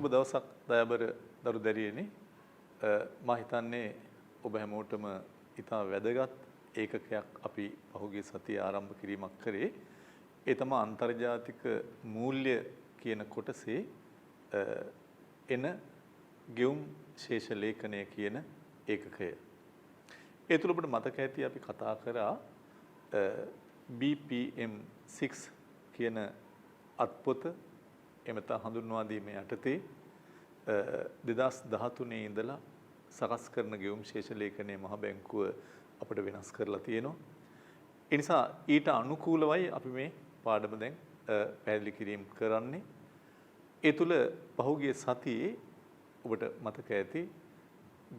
සුබ දවසක් දයාබර දරු දැරියනි. මා හිතන්නේ ඔබ හැමෝටම ඉතා වැදගත් ඒකකයක් අපි පහුගිය සතියේ ආරම්භ කිරීමක් කරේ. ඒ තමයි අන්තර්ජාතික මූල්‍ය කියන කොටසේ එන ගෙවුම් ශේෂ ලේඛනය කියන ඒකකය. ඒ තුල ඔබට මතක ඇති අපි කතා කරා BPM 6 කියන අත්පොත එමෙත හඳුන්වා දීමේ යටතේ 2013 ඉඳලා සකස් කරන ගෙවුම් ශේෂ ලේඛනයේ මහ බැංකුව අපිට වෙනස් කරලා තියෙනවා. ඒ නිසා ඊට අනුකූලවයි අපි මේ පාඩම දැන් පැහැදිලි කිරීම කරන්නේ. ඒ තුල පහුගිය සතියේ ඔබට මතක ඇති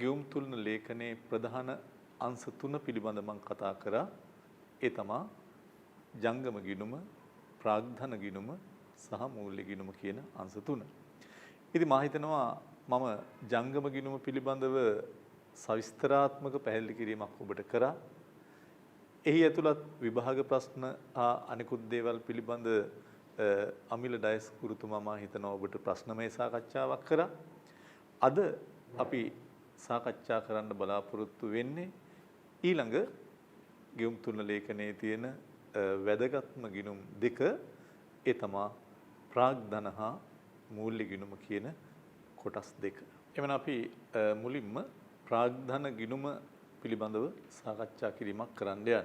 ගෙවුම් තුලන ලේඛනයේ ප්‍රධාන අංශ 3 පිළිබඳ මම කතා කරා. ඒ තමයි ජංගම ගිණුම, ප්‍රාග්ධන ගිණුම සහ මූල්‍ය ගිණුම කියන අංශ 3. ඉතින් මා හිතනවා මම ජංගම ගිණුම පිළිබඳව සවිස්තරාත්මක පැහැදිලි කිරීමක් ඔබට කරා. එහි ඇතුළත් විභාග ප්‍රශ්න අනිකුත් දේවල් පිළිබඳ අමිල ඩයස් ගුරුතුමා මා හිතනවා ඔබට ප්‍රශ්නමය සාකච්ඡාවක් කරා. අද අපි සාකච්ඡා කරන්න බලාපොරොත්තු වෙන්නේ ඊළඟ ගෙවුම් තුන ලේඛනයේ තියෙන වැදගත්ම ගිණුම් දෙක. ඒ තමයි ප්‍රාග්ධන හා මූල්‍ය ගිණුම කියන කොටස් දෙක. එවන අපි මුලින්ම ප්‍රාග්ධන ගිණුම පිළිබඳව සාකච්ඡා කිරීමක් කරන්න යන්නේ.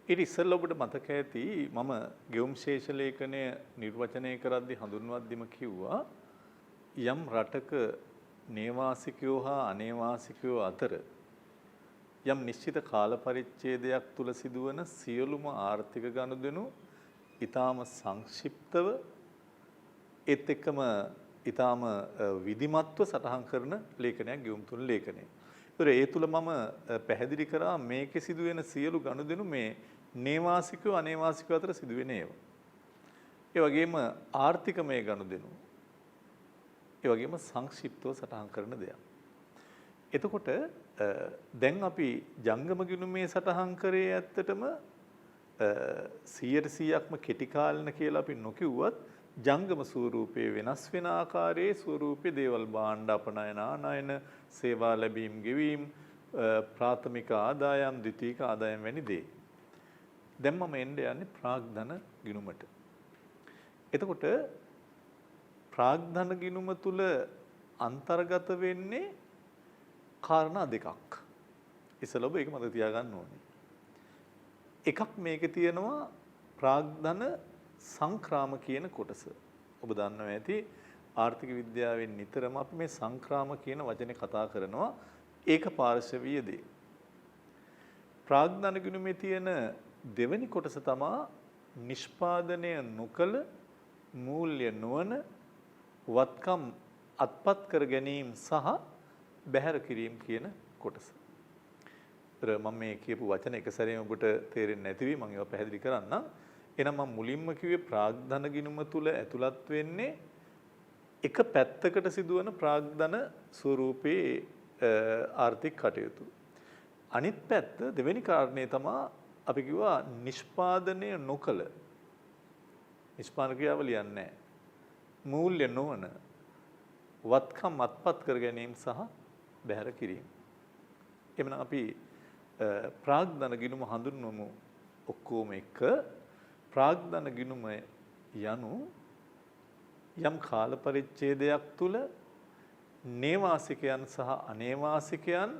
ඊට ඉස්සෙල්ලා ඔබට මතක ඇති මම ගෙවුම් ශේෂ ලේඛනය නිර්වචනය කරද්දී හඳුන්වද්දිම කිව්වා යම් රටක නේවාසිකයෝ හා අනේවාසිකයෝ අතර යම් නිශ්චිත කාල පරිච්ඡේදයක් තුල සිදුවන සියලුම ආර්ථික ගනුදෙනු ඊටාම සංක්ෂිප්තව ඒත් එක්කම ඊටාම විධිමත්ව සටහන් කරන ලේඛනයක් ගෙවුම් තුන ලේඛනය. ඒ තුල මම පැහැදිලි කරා මේකේ සිදුවෙන සියලු ගනුදෙනු මේ නේවාසිකයෝ අනේවාසිකයෝ අතර සිදුවෙන ඒවා. ඒ වගේම ආර්ථිකමය ගනුදෙනු. ඒ වගේම සංක්ෂිප්තව සටහන් කරන දෙයක්. එතකොට දැන් අපි ජංගම ගිණුමේ සටහන් කරේ ඇත්තටම 100%ක්ම කෙටි කාලන කියලා අපි නොකියුවත් ජංගම ස්වරූපයේ වෙනස් වෙන ආකාරයේ ස්වරූපයේ දේවල් භාණ්ඩ අපනයන ආනයන සේවා ලැබීම් ගෙවීම් ප්‍රාථමික ආදායම් ද්විතීයික ආදායම් වැනි දේ. දැන් මම යන්නේ ප්‍රාග්ධන ගිණුමට. එතකොට ප්‍රාග්ධන ගිණුම තුල අන්තර්ගත වෙන්නේ කාරණා දෙකක්. ඉතින් ඔබ ඒක මතක තියාගන්න ඕනේ. එකක් මේකේ තියෙනවා ප්‍රාග්ධන සංක්‍රාම කියන කොටස. ඔබ දන්නවා ඇති ආර්ථික විද්‍යාවෙන් නිතරම අපි මේ සංක්‍රාම කියන වචනේ කතා කරනවා. ඒක පාර්ශවීය දේ. ප්‍රාග්ධන ගිණුමේ තියෙන දෙවෙනි කොටස තමයි නිෂ්පාදනය නොකළ මූල්‍ය නොවන වත්කම් අත්පත් කර ගැනීම සහ බැහැර කිරීම කියන කොටස. මම මේ කියපු වචන එක සැරේම ඔබට තේරෙන්නේ නැති වෙයි මම ඒවා පැහැදිලි කරන්නම්. එහෙනම් මම මුලින්ම කිව්වේ ප්‍රාග්ධන ගිණුම තුල ඇතුළත් වෙන්නේ එක පැත්තකට සිදුවන ප්‍රාග්ධන ස්වරූපයේ ආර්ථික කටයුතු. අනිත් පැත්ත දෙවෙනි කාරණේ තමයි අපි කිව්වා නිෂ්පාදනය නොකළ නිෂ්පාදන ක්‍රියාවලියක් නැහැ. මූල්‍ය නොවන වත්කම් අත්පත් කර ගැනීම සහ බැහැර කිරීම. එමනම් අපි ප්‍රාග්ධන ගිණුම හඳුන්වමු ඔක්කොම එක. ප්‍රාග්ධන ගිණුම යනු යම් කාල පරිච්ඡේදයක් තුල නේවාසිකයන් සහ අනේවාසිකයන්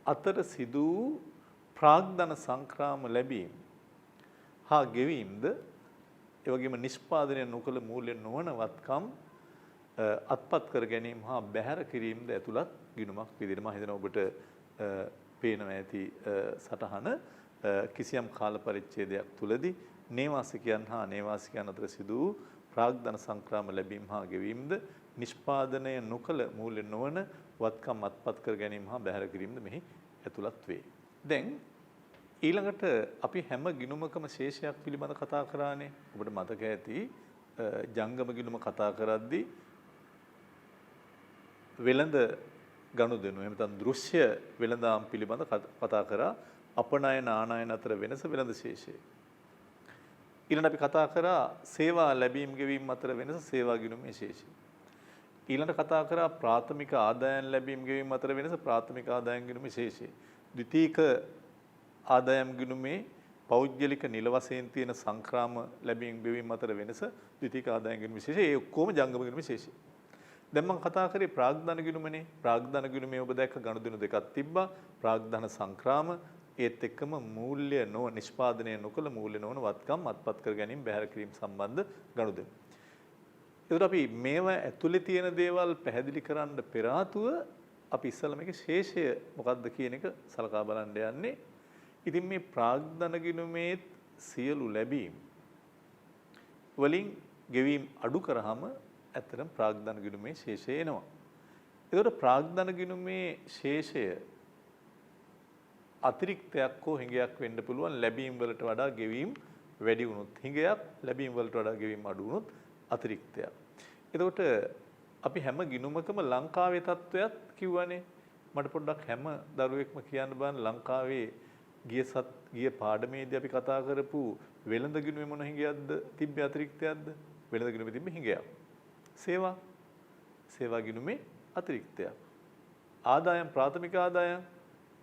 අතර සිදු වූ ප්‍රාග්ධන සංක්‍රාම ලැබීම හා ගෙවීමද ඒ වගේම නිෂ්පාදනය නොකළ මූල්‍ය නොවන වත්කම් අත්පත් කර ගැනීම හා බැහැර කිරීමද ඇතුළත් ගිණුමක් විදිහට මම හිතනවා ඔබට පේනවා ඇති සටහන කිසියම් කාල පරිච්ඡේදයක් තුලදී නේවාසිකයන් හා අනේවාසිකයන් අතර සිදු වූ ප්‍රාග්ධන සංක්‍රාම ලැබීම හා ගෙවීමද නිෂ්පාදනය නොකළ මූල්‍ය නොවන වත්කම් අත්පත් කර ගැනීම හා බැහැර කිරීමද මෙහි ඇතුළත් වේ. දැන් ඊළඟට අපි හැම ගිණුමකම ශේෂයක් පිළිබඳ කතා කරානේ. ඔබට මතක ඇති ජංගම ගිණුම කතා කරද්දී වෙළඳ ගනුදෙනු එහෙම නැත්නම් දෘශ්‍ය වෙළඳාම් පිළිබඳ කතා කරා. අපනයන ආනයන අතර වෙනස වෙළඳ ශේෂය. ඊළඟට අපි කතා කරා සේවා ලැබීම් ගෙවීම් අතර වෙනස සේවා ගිණුමේ ශේෂය. ඊළඟ කතා කරා ප්‍රාථමික ආදායම් ලැබීම් ගෙවීම අතර වෙනස ප්‍රාථමික ආදායම් ගිණුම විශේෂය. ද්විතීක ආදායම් ගිණුමේ පෞද්ගලික නිල වශයෙන් තියෙන සංක්‍රාම ලැබීම් ගෙවීම අතර වෙනස ද්විතීක ආදායම් ගිණුම විශේෂය. ඒ ඔක්කොම ජංගම ගිණුම විශේෂය. දැන් මම කතා කරේ ප්‍රාග්ධන ගිණුමනේ. ප්‍රාග්ධන ගිණුමේ ඔබ දැක්ක ගනුදෙනු දෙකක් තිබ්බා. ප්‍රාග්ධන සංක්‍රාම ඒත් එක්කම මූල්‍ය නොව නිෂ්පාදනය නොකළ මූල්‍ය නොවන වත්කම් අත්පත් කර ගැනීම බැහැර කිරීම සම්බන්ධ ගනුදෙනු. ඒකට අපි මේවා ඇතුලේ තියෙන දේවල් පැහැදිලි කරන්න පෙර ආතුව අපි ඉස්සෙල්ලා මේකේ ශේෂය මොකක්ද කියන එක සලකා බලන්න යන්නේ. ඉතින් මේ ප්‍රාග්ධන ගිණුමේ සියලු ලැබීම් වලින් ගෙවීම් අඩු කරාම ඇත්තටම ප්‍රාග්ධන ගිණුමේ ශේෂය එනවා. ඒකට ප්‍රාග්ධන ගිණුමේ ශේෂය අතිරික්තයක් හෝ හිඟයක් වෙන්න පුළුවන් ලැබීම් වලට වඩා ගෙවීම් වැඩි වුණොත් හිඟයක් ලැබීම් වලට වඩා ගෙවීම් අඩු වුණොත් අතිරික්තයක්. එතකොට අපි හැම ගිණුමකම ලංකාවේ තත්වයක් කිව්වනේ. මට පොඩ්ඩක් හැම දරුවෙක්ම කියන්න බලන්න ලංකාවේ ගිය පාඩමේදී අපි කතා කරපු වෙළඳ ගිණුමේ මොන හිඟයක්ද තිබ්බේ අතිරික්තයක්ද? වෙළඳ ගිණුමේ තිබ්බේ හිඟයක්. සේවා ගිණුමේ අතිරික්තයක්. ආදායම් ප්‍රාථමික ආදායම්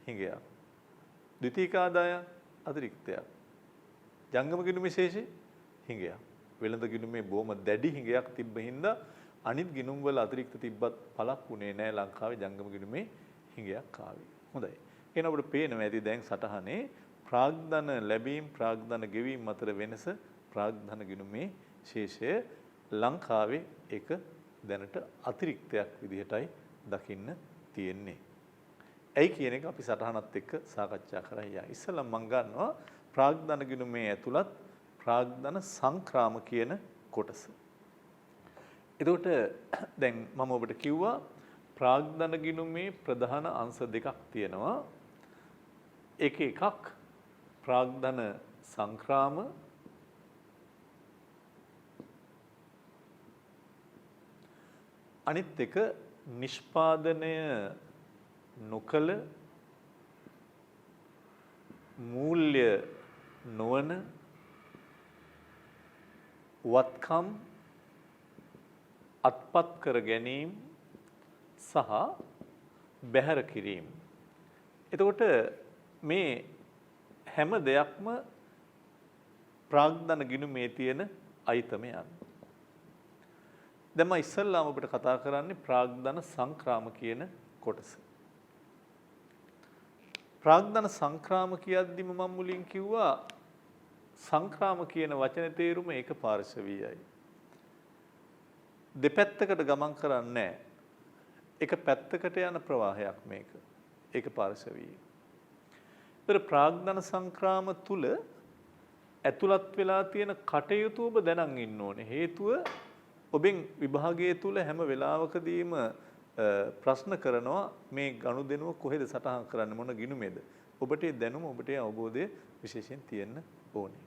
හිඟයක්. ද්විතීක ආදායම් අතිරික්තයක්. ජංගම ගිණුමේ ශේෂය හිඟයක්. වෙළඳ ගිණුමේ බොහොම දැඩි හිඟයක් තිබ්බ හින්දා අනිත් ගිණුම් වල අතිරික්ත තිබ්බත් පළක් වුණේ නැහැ ලංකාවේ ජංගම ගිණුමේ හිඟයක් ආවේ. හොඳයි. එහෙනම් අපිට පේනවා ඇති දැන් සටහනේ ප්‍රාග්ධන ලැබීම් ප්‍රාග්ධන ගෙවීම් අතර වෙනස ප්‍රාග්ධන ගිණුමේ ශේෂය ලංකාවේ එක දැනට අතිරික්තයක් විදිහටයි දකින්න තියෙන්නේ. ඇයි කියන එක අපි සටහනත් එක්ක සාකච්ඡා කරා යා. ඉස්සෙල්ලා මම ගන්නවා ප්‍රාග්ධන ගිණුමේ ඇතුළත් ප්‍රාග්ධන සංක්‍රාම කියන කොටස. එතකොට දැන් මම ඔබට කිව්වා ප්‍රාග්ධන ගිණුමේ ප්‍රධාන අංශ දෙකක් තියෙනවා. එකක් ප්‍රාග්ධන සංක්‍රාම අනිත් එක නිෂ්පාදනය නොකළ මූල්‍ය නොවන වත්කම් අත්පත් කර ගැනීම සහ බැහැර කිරීම. එතකොට මේ හැම දෙයක්ම ප්‍රාග්ධන ගිණුමේ තියෙන අයිතමයන්. දැන් මම ඉස්සල්ලාම ඔබට කතා කරන්නේ ප්‍රාග්ධන සංක්‍රාම කියන කොටස. ප්‍රාග්ධන සංක්‍රාම කියද්දිම මම මුලින් කිව්වා සංක්‍රාම කියන වචනේ තේරුම ඒක පාර්ශවීයයි. දෙපැත්තකට ගමන් කරන්නේ නැහැ. එක පැත්තකට යන ප්‍රවාහයක් මේක. ඒක පාර්ශවීය. ඒතර ප්‍රාග්ධන සංක්‍රාම තුල ඇතුළත් වෙලා තියෙන කටයුතු ඔබ දැනන් ඉන්න ඕනේ. හේතුව ඔබෙන් විභාගයේ තුල හැම වෙලාවකදීම ප්‍රශ්න කරනවා මේ ගනුදෙනුව කොහෙද සටහන් කරන්නේ මොන ගිණුමේද? ඔබට ඒ දැනුම ඔබට ඒ අවබෝධය විශේෂයෙන් තියෙන්න ඕනේ.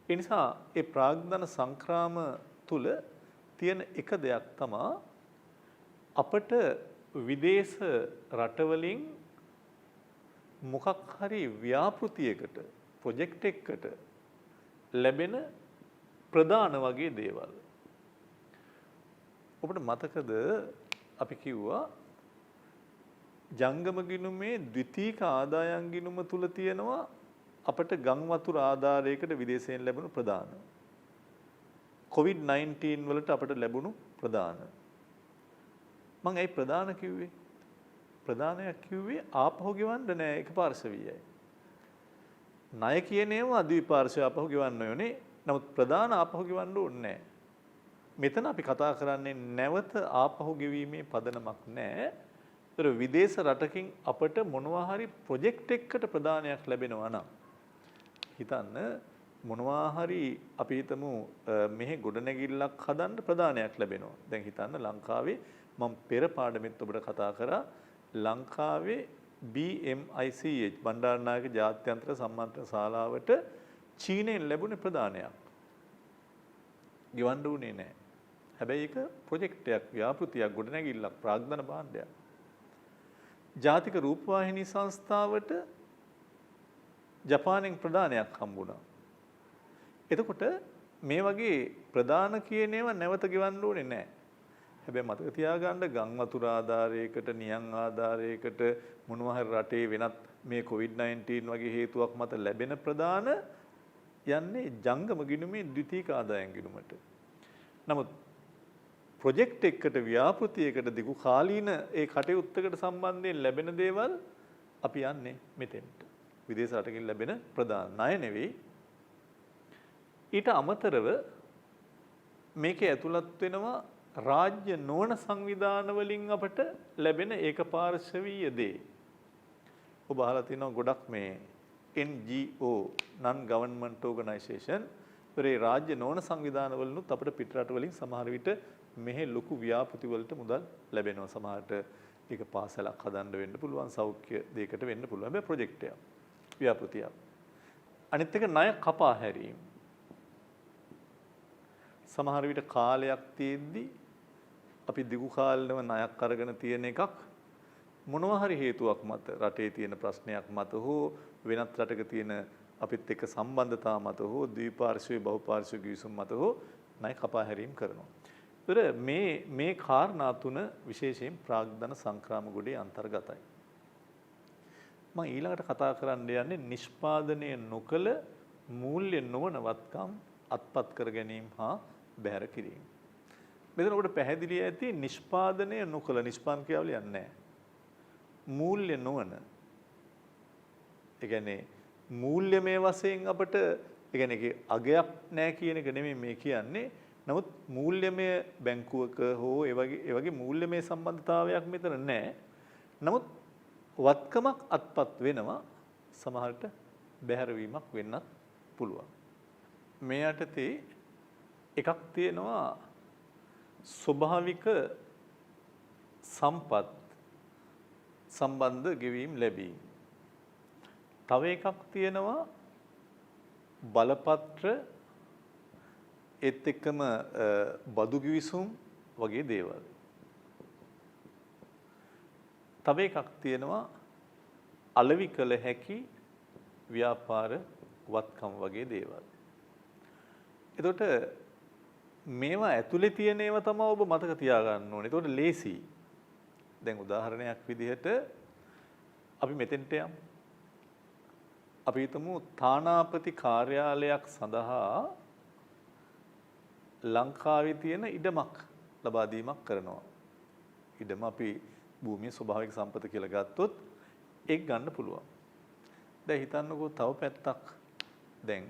ඒ නිසා ඒ ප්‍රාග්ධන සංක්‍රාම තුල තියෙන එක දෙයක් තමයි අපට විදේශ රටවලින් මොකක් හරි ව්‍යාපෘතියකට ප්‍රොජෙක්ට් එකකට ලැබෙන ප්‍රධාන වගේ දේවල්. ඔබට මතකද අපි කිව්වා ජංගම ගිණුමේ ද්විතීක ආදායම් ගිණුම තුල තියෙනවා අපට ගම් වතුර ආධාරයකට විදේශයෙන් ලැබුණු ප්‍රදාන. COVID-19 වලට අපට ලැබුණු ප්‍රදාන. මම ඇයි ප්‍රදාන කිව්වේ? ප්‍රදානයක් කිව්වේ ආපහු ගෙවන්න නෑ එකපාර්ශවීයයි. ණය කියන ඒවා ද්විපාර්ශව ආපහු ගෙවන්න ඕනේ. නමුත් ප්‍රදාන ආපහු ගෙවන්න ඕනේ නෑ. මෙතන අපි කතා කරන්නේ නැවත ආපහු ගෙවීමේ පදනමක් නෑ. ඒතර විදේශ රටකින් අපට මොනවා හරි ප්‍රොජෙක්ට් එකකට ප්‍රදානයක් ලැබෙනවා නම් හිතන්න මොනවා හරි අපි හිතමු මෙහි ගොඩනැගිල්ලක් හදන්න ප්‍රදානයක් ලැබෙනවා. දැන් හිතන්න ලංකාවේ මම පෙර පාඩමෙත් ඔබට කතා කරා ලංකාවේ BMICH බණ්ඩාරනායක ජාත්‍යන්තර සම්මන්ත්‍රණ ශාලාවට චීනයෙන් ලැබුණේ ප්‍රදානයක්. ගෙවන්න උනේ නැහැ. හැබැයි ඒක ප්‍රොජෙක්ට් එකක් ව්‍යාපෘතියක් ගොඩනැගිල්ලක් ප්‍රාග්ධන භාණ්ඩයක්. ජාතික රූපවාහිනී සංස්ථාවට ජපානයෙන් ප්‍රදානයක් හම්බුණා. එතකොට මේ වගේ ප්‍රදාන කියන ඒවා නැවත ගෙවන්න ඕනේ නැහැ. හැබැයි මතක තියාගන්න ගම් වතුර ආධාරයකට නියං ආධාරයකට මොනවා හරි රටේ වෙනත් මේ COVID-19 වගේ හේතුවක් මත ලැබෙන ප්‍රධාන යන්නේ ජංගම ගිණුමේ ද්විතීයික ආදායම් ගිණුමට. නමුත් ප්‍රොජෙක්ට් එකකට ව්‍යාපෘතියකට දිගු කාලීන ඒ කටයුත්තකට සම්බන්ධයෙන් ලැබෙන දේවල් අපි යන්නේ මෙතෙන්ට. විදේශ රටකින් ලැබෙන ප්‍රධාන ණය නෙවෙයි. ඊට අමතරව මේකේ ඇතුළත් වෙනවා රාජ්‍ය නොවන සංවිධාන වලින් අපට ලැබෙන ඒකපාර්ශවීය දේ. ඔබ අහලා තියෙනවා ගොඩක් මේ NGO non government organization ඒ රාජ්‍ය නොවන සංවිධාන වලිනුත් අපිට පිටරට වලින් සමහර විට මෙහි ලොකු ව්‍යාපෘති වලට මුදල් ලැබෙනවා. සමහරට ඒක පාසලක් හදන්න වෙන්න පුළුවන්, සෞඛ්‍ය දෙයකට වෙන්න පුළුවන්. හැබැයි ප්‍රොජෙක්ට් එකක්, ව්‍යාපෘතියක්. අනිත් එක ණය කපා හැරීම. සමහර විට කාලයක් තියෙද්දි අපි දිගු කාලෙම ණයක් අරගෙන තියෙන එකක් මොනවා හරි හේතුවක් මත රටේ තියෙන ප්‍රශ්නයක් මත හෝ වෙනත් රටක තියෙන අපිත් එක්ක සම්බන්ධතාව මත හෝ ද්විපාර්ශ්වීය බහුපාර්ශ්වීය ගිවිසුම් මත හෝ ණය කපා හැරීම කරනවා. ඒතර මේ කාරණා තුන විශේෂයෙන් ප්‍රාග්ධන සංක්‍රාම ගොඩේ අන්තර්ගතයි. මම ඊළඟට කතා කරන්න යන්නේ නිෂ්පාදනය නොකළ මූල්‍ය නොවන වත්කම් අත්පත් කර ගැනීම හා බැහැර කිරීම. මෙතන ඔබට පැහැදිලි ඇති නිෂ්පාදනය නොකළ නිෂ්පාදන ක්‍රියාවලියක් නැහැ. මූල්‍ය නොවන. ඒ කියන්නේ මූල්‍යමය වශයෙන් අපට ඒ කියන්නේ ඒකේ අගයක් නැහැ කියන එක නෙමෙයි මේ කියන්නේ. නමුත් මූල්‍යමය බැංකුවක හෝ ඒ වගේ මූල්‍යමය සම්බන්ධතාවයක් මෙතන නැහැ. නමුත් වත්කමක් අත්පත් වෙනවා, සමහරට බැහැරවීමක් වෙන්නත් පුළුවන්. මේ යටතේ එකක් තියෙනවා ස්වභාවික සම්පත් සම්බන්ධ ගෙවීම් ලැබීම. තව එකක් තියෙනවා බලපත්‍ර ඒත් එක්කම බදු ගිවිසුම් වගේ දේවල්. තව එකක් තියෙනවා අලෙවි කළ හැකි ව්‍යාපාර වත්කම් වගේ දේවල්. එතකොට මේවා ඇතුලේ තියෙන ඒවා තමයි ඔබ මතක තියාගන්න ඕනේ. එතකොට ලේසි. දැන් උදාහරණයක් විදිහට අපි මෙතෙන්ට යමු. අපි හිතමු තානාපති කාර්යාලයක් සඳහා ලංකාවේ තියෙන ඉඩමක් ලබා දීමක් කරනවා. ඉඩම අපි භූමියේ ස්වභාවික සම්පත කියලා ගත්තොත් ඒක ගන්න පුළුවන්. දැන් හිතන්නකෝ තව පැත්තක්. දැන්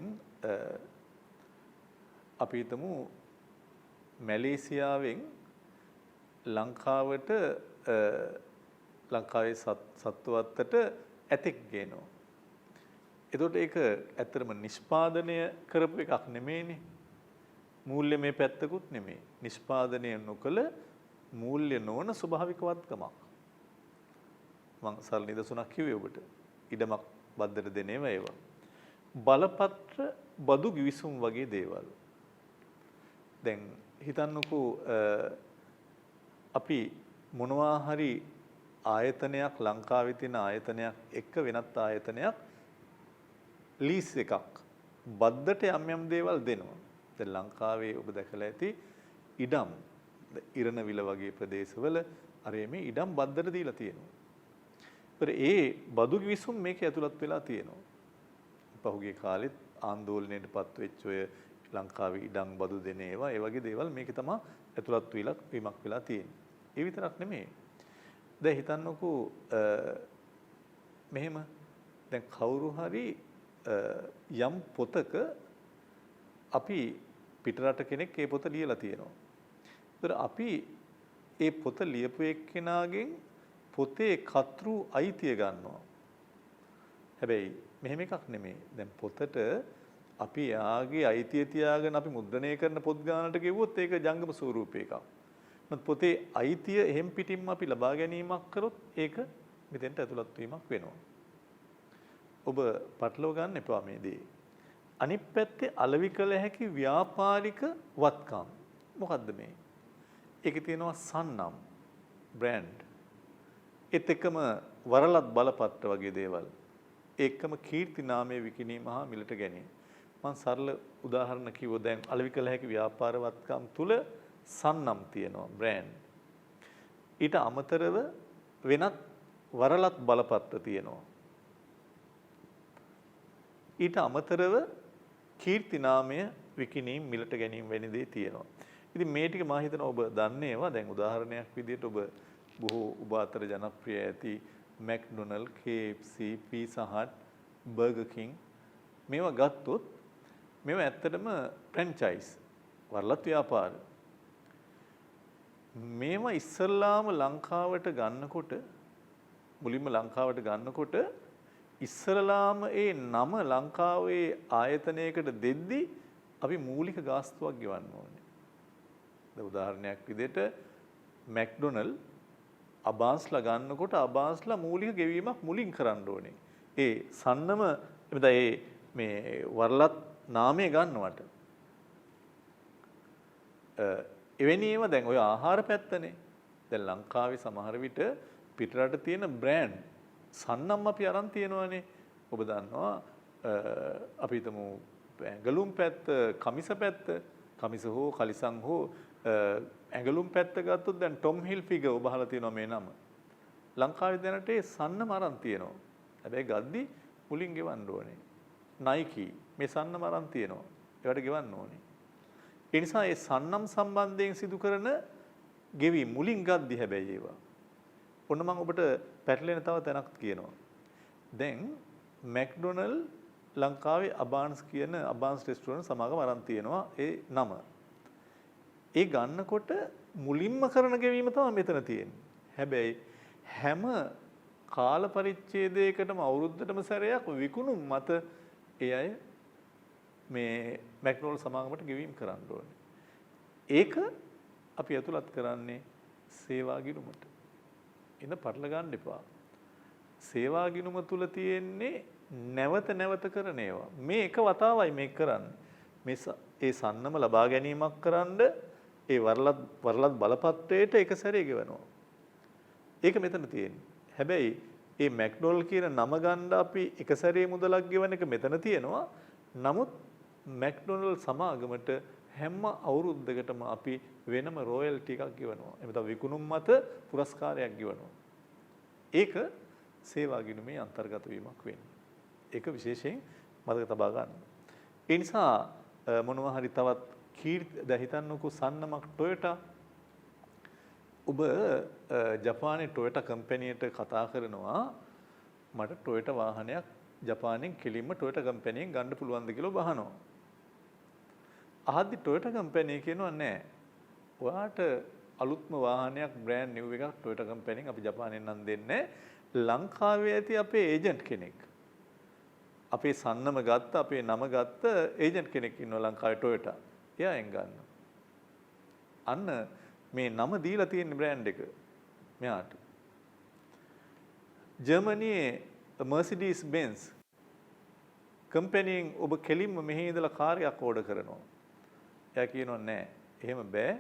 අපි හිතමු මැලේසියාවෙන් ලංකාවට ලංකාවේ සත්වත්තට ඇතෙක් ගේනවා. එතකොට ඒක ඇත්තටම නිෂ්පාදනය කරපු එකක් නෙමෙයිනේ. මූල්‍යමය පැත්තකුත් නෙමෙයි. නිෂ්පාදනය නොකළ මූල්‍ය නොවන ස්වභාවික වත්කමක්. මම සරල නිදසුනක් කිව්වේ ඔබට. ඉඩමක් බද්දට දෙන ඒවා. බලපත්‍ර බදු ගිවිසුම් වගේ දේවල්. දැන් හිතන්නකෝ අපි මොනවා හරි ආයතනයක් ලංකාවේ තියෙන ආයතනයක් එක්ක වෙනත් ආයතනයක් ලීස් එකක් බද්දට යම් දේවල් දෙනවා. දැන් ලංකාවේ ඔබ දැකලා ඇති ඉඩම් ඉරණවිල වගේ ප්‍රදේශවල අර මේ ඉඩම් බද්දට දීලා තියෙනවා. ඒ බදු ගිවිසුම් මේකේ ඇතුළත් වෙලා තියෙනවා. පහුගිය කාලෙත් ආందోලනයටපත් වෙච්ච ඔය ලංකාවේ ඉඩම් බදු දෙන ඒවා ඒ වගේ දේවල් මේකේ තමයි ඇතුළත් වීමක් වෙලා තියෙන්නේ. ඒ විතරක් නෙමෙයි. දැන් හිතන්නකෝ මෙහෙම දැන් කවුරු හරි යම් පොතක අපි පිටරට කෙනෙක් ඒ පොත ලියලා තියෙනවා. ඒතර අපි ඒ පොත ලියපු එක්කෙනාගෙන් පොතේ කර්තෘ අයිතිය ගන්නවා. හැබැයි මෙහෙම එකක් නෙමෙයි. දැන් පොතට අපි යාගේ අයිතිය තියාගෙන අපි මුද්‍රණය කරන පොත් ගානට ගෙවුවොත් ඒක ජංගම ස්වරූපේ එකක්. නමුත් පොතේ අයිතිය එහෙම් පිටින්ම අපි ලබා ගැනීමක් කරොත් ඒක මෙතෙන්ට ඇතුළත් වීමක් වෙනවා. ඔබ පටලව ගන්න එපා මේ දේ. අනිත් පැත්තේ අලෙවි කළ හැකි ව්‍යාපාරික වත්කම්. මොකද්ද මේ? ඒකේ තියෙනවා සන්නම් බ්‍රෑන්ඩ්. ඒත් එක්කම වරලත් බලපත්‍ර වගේ දේවල්. ඒකම කීර්ති නාමයේ විකිණීම හා මිලට ගැනීම. මම සරල උදාහරණ කිව්වොත් දැන් අලෙවි කළ හැකි ව්‍යාපාර වත්කම් තුල සන්නම් තියෙනවා බ්‍රෑන්ඩ්. ඊට අමතරව වෙනත් වරලත් බලපත්‍ර තියෙනවා. ඊට අමතරව කීර්ති නාමය විකිණීම් මිලට ගැනීම වැනි දේ තියෙනවා. ඉතින් මේ ටික මම හිතනවා ඔබ දන්නේ ඒවා. දැන් උදාහරණයක් විදිහට ඔබ බොහෝ ඔබ අතර ජනප්‍රිය ඇති MacDonald, KFC, Pizza Hut, Burger King මේවා ගත්තොත් මේවා ඇත්තටම ෆ්‍රැන්චයිස් වරලත් ව්‍යාපාර. මේවා ඉස්සල්ලාම ලංකාවට ගන්නකොට මුලින්ම ලංකාවට ගන්නකොට ඉස්සරලාම ඒ නම ලංකාවේ ආයතනයකට දෙද්දි අපි මූලික ගාස්තුවක් ගෙවන්න ඕනේ. දැන් උදාහරණයක් විදිහට මැක්ඩොනල්ඩ් අබාස්ලා ගන්නකොට අබාස්ලා මූලික ගෙවීමක් මුලින් කරන්න ඕනේ. ඒ සන්නම ඒ මේ වරලත් නාමය ගන්නවට. එවැනි ඒවා දැන් ඔය ආහාර පැත්තනේ. දැන් ලංකාවේ සමහර විට පිටරට තියෙන බ්‍රෑන්ඩ් සන්නම් අපි අරන් තියෙනවානේ. ඔබ දන්නවා අපි හිතමු ඇඟලුම් පැත්ත, කමිස පැත්ත, කමිස හෝ කලිසම් හෝ ඇඟලුම් පැත්ත ගත්තොත් දැන් ටොම් හිල්ෆිගර් ඔබ අහලා තියෙනවා මේ නම. ලංකාවේ දැනට ඒ සන්නම් අරන් තියෙනවා. හැබැයි ගද්දි මුලින් ගෙවන්න ඕනේ. Nike මේ සන්නම් අරන් තියෙනවා. ඒවට ගෙවන්න ඕනේ. ඒ නිසා ඒ සන්නම් සම්බන්ධයෙන් සිදු කරන ගෙවීම් මුලින් ගද්දි හැබැයි ඒවා. ඔන්න මම ඔබට පැටලෙන තව තැනක් කියනවා. දැන් මැක්ඩොනල්ඩ් ලංකාවේ අබාන්ස් කියන අබාන්ස් රෙස්ටුරන්ට් සමාගම අරන් තියෙනවා ඒ නම. ඒ ගන්නකොට මුලින්ම කරන ගෙවීම තමයි මෙතන තියෙන්නේ. හැබැයි හැම කාල පරිච්ඡේදයකටම අවුරුද්දටම සැරයක් විකුණුම් මත ඒ අය මේ මැක්ඩොනල්ඩ් සමාගමට ගෙවීම් කරන්න ඕනේ. ඒක අපි අතුලත් කරන්නේ සේවා ගිණුමට. ඉන්න පටල ගන්න එපා. සේවා ගිණුම තුල තියෙන්නේ නැවත නැවත කරන ඒවා. මේ එක වතාවයි මේක කරන්නේ. මේ ඒ සන්නම ලබා ගැනීමක් කරන්ඩ ඒ වරලත් බලපත්‍රයට එක සැරේ ගෙවනවා. ඒක මෙතන තියෙන්නේ. හැබැයි මේ මැක්ඩොනල්ඩ් කියන නම ගන්න අපි එක සැරේ මුදලක් ගෙවන එක මෙතන තියෙනවා. නමුත් මැක්ඩොනල්ඩ් සමාගමට හැම අවුරුද්දකටම අපි වෙනම රොයල්ටි එකක් ගෙවනවා. එහෙම විකුණුම් මත පුරස්කාරයක් ගෙවනවා. ඒක සේවා ගිණුමේ අන්තර්ගත වීමක් වෙන්නේ. ඒක විශේෂයෙන් මතක තබා ගන්න. ඒ නිසා මොනවා හරි තවත් දැන් හිතන්නකෝ සන්නමක් ටොයෝටා. ඔබ ජපානයේ ටොයෝටා කම්පැනියට කතා කරනවා මට ටොයෝටා වාහනයක් ජපානයෙන් කෙලින්ම ටොයෝටා කම්පැනියෙන් ගන්න පුළුවන්ද කියලා ඔබ අහනවා. අහද්දි ටොයෝටා කම්පැනි කියනවා නෑ. ඔයාට අලුත්ම වාහනයක් බ්‍රෑන්ඩ් නිව් එකක් ටොයෝටා කම්පැනියෙන් අපි ජපානයෙන් නම් දෙන්නේ. ලංකාවේ ඇති අපේ ඒජන්ට් කෙනෙක්. අපේ සන්නම ගත්ත අපේ නම ගත්ත ඒජන්ට් කෙනෙක් ඉන්නවා ලංකාවේ ටොයෝටා. එයාෙන් ගන්න. අන්න මේ නම දීලා තියෙන බ්‍රෑන්ඩ් එක මෙයාට. ජර්මනියේ Mercedes Benz කම්පැනියෙන් ඔබ කෙලින්ම මෙහි ඉඳලා කාර් එකක් ඕඩර් කරනවා. එයා කියනවා නෑ. එහෙම බෑ.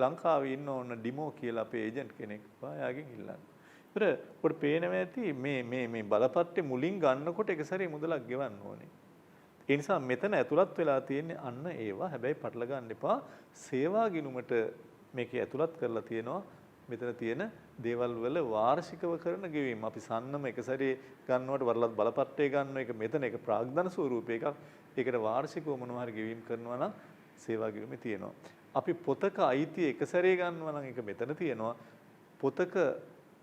ලංකාවේ ඉන්න ඕන ඩිමෝ කියලා අපේ ඒජන්ට් කෙනෙක් පායාගෙන් ඉල්ලන්න. ඒතර ඔබට පේනවා ඇති මේ බලපත්‍රේ මුලින් ගන්නකොට එක සැරේ මුදලක් ගෙවන්න ඕනේ. ඒ නිසා මෙතන ඇතුළත් වෙලා තියෙන්නේ අන්න ඒවා. හැබැයි පටල ගන්න එපා. සේවා ගිණුමට මේකේ ඇතුළත් කරලා තියෙනවා. මෙතන තියෙන දේවල් වල වාර්ෂිකව කරන ගෙවීම. අපි සන්නම එක සැරේ ගන්නවට වරලත් බලපත්‍රය ගන්න එක මෙතන එක ප්‍රාග්ධන ස්වරූප එකක්. ඒකට වාර්ෂිකව මොනවා හරි ගෙවීම කරනවා නම් සේවා ගිණුමේ තියෙනවා. අපි පොතක අයිතිය එක සැරේ ගන්නවා නම් ඒක මෙතන තියෙනවා. පොතක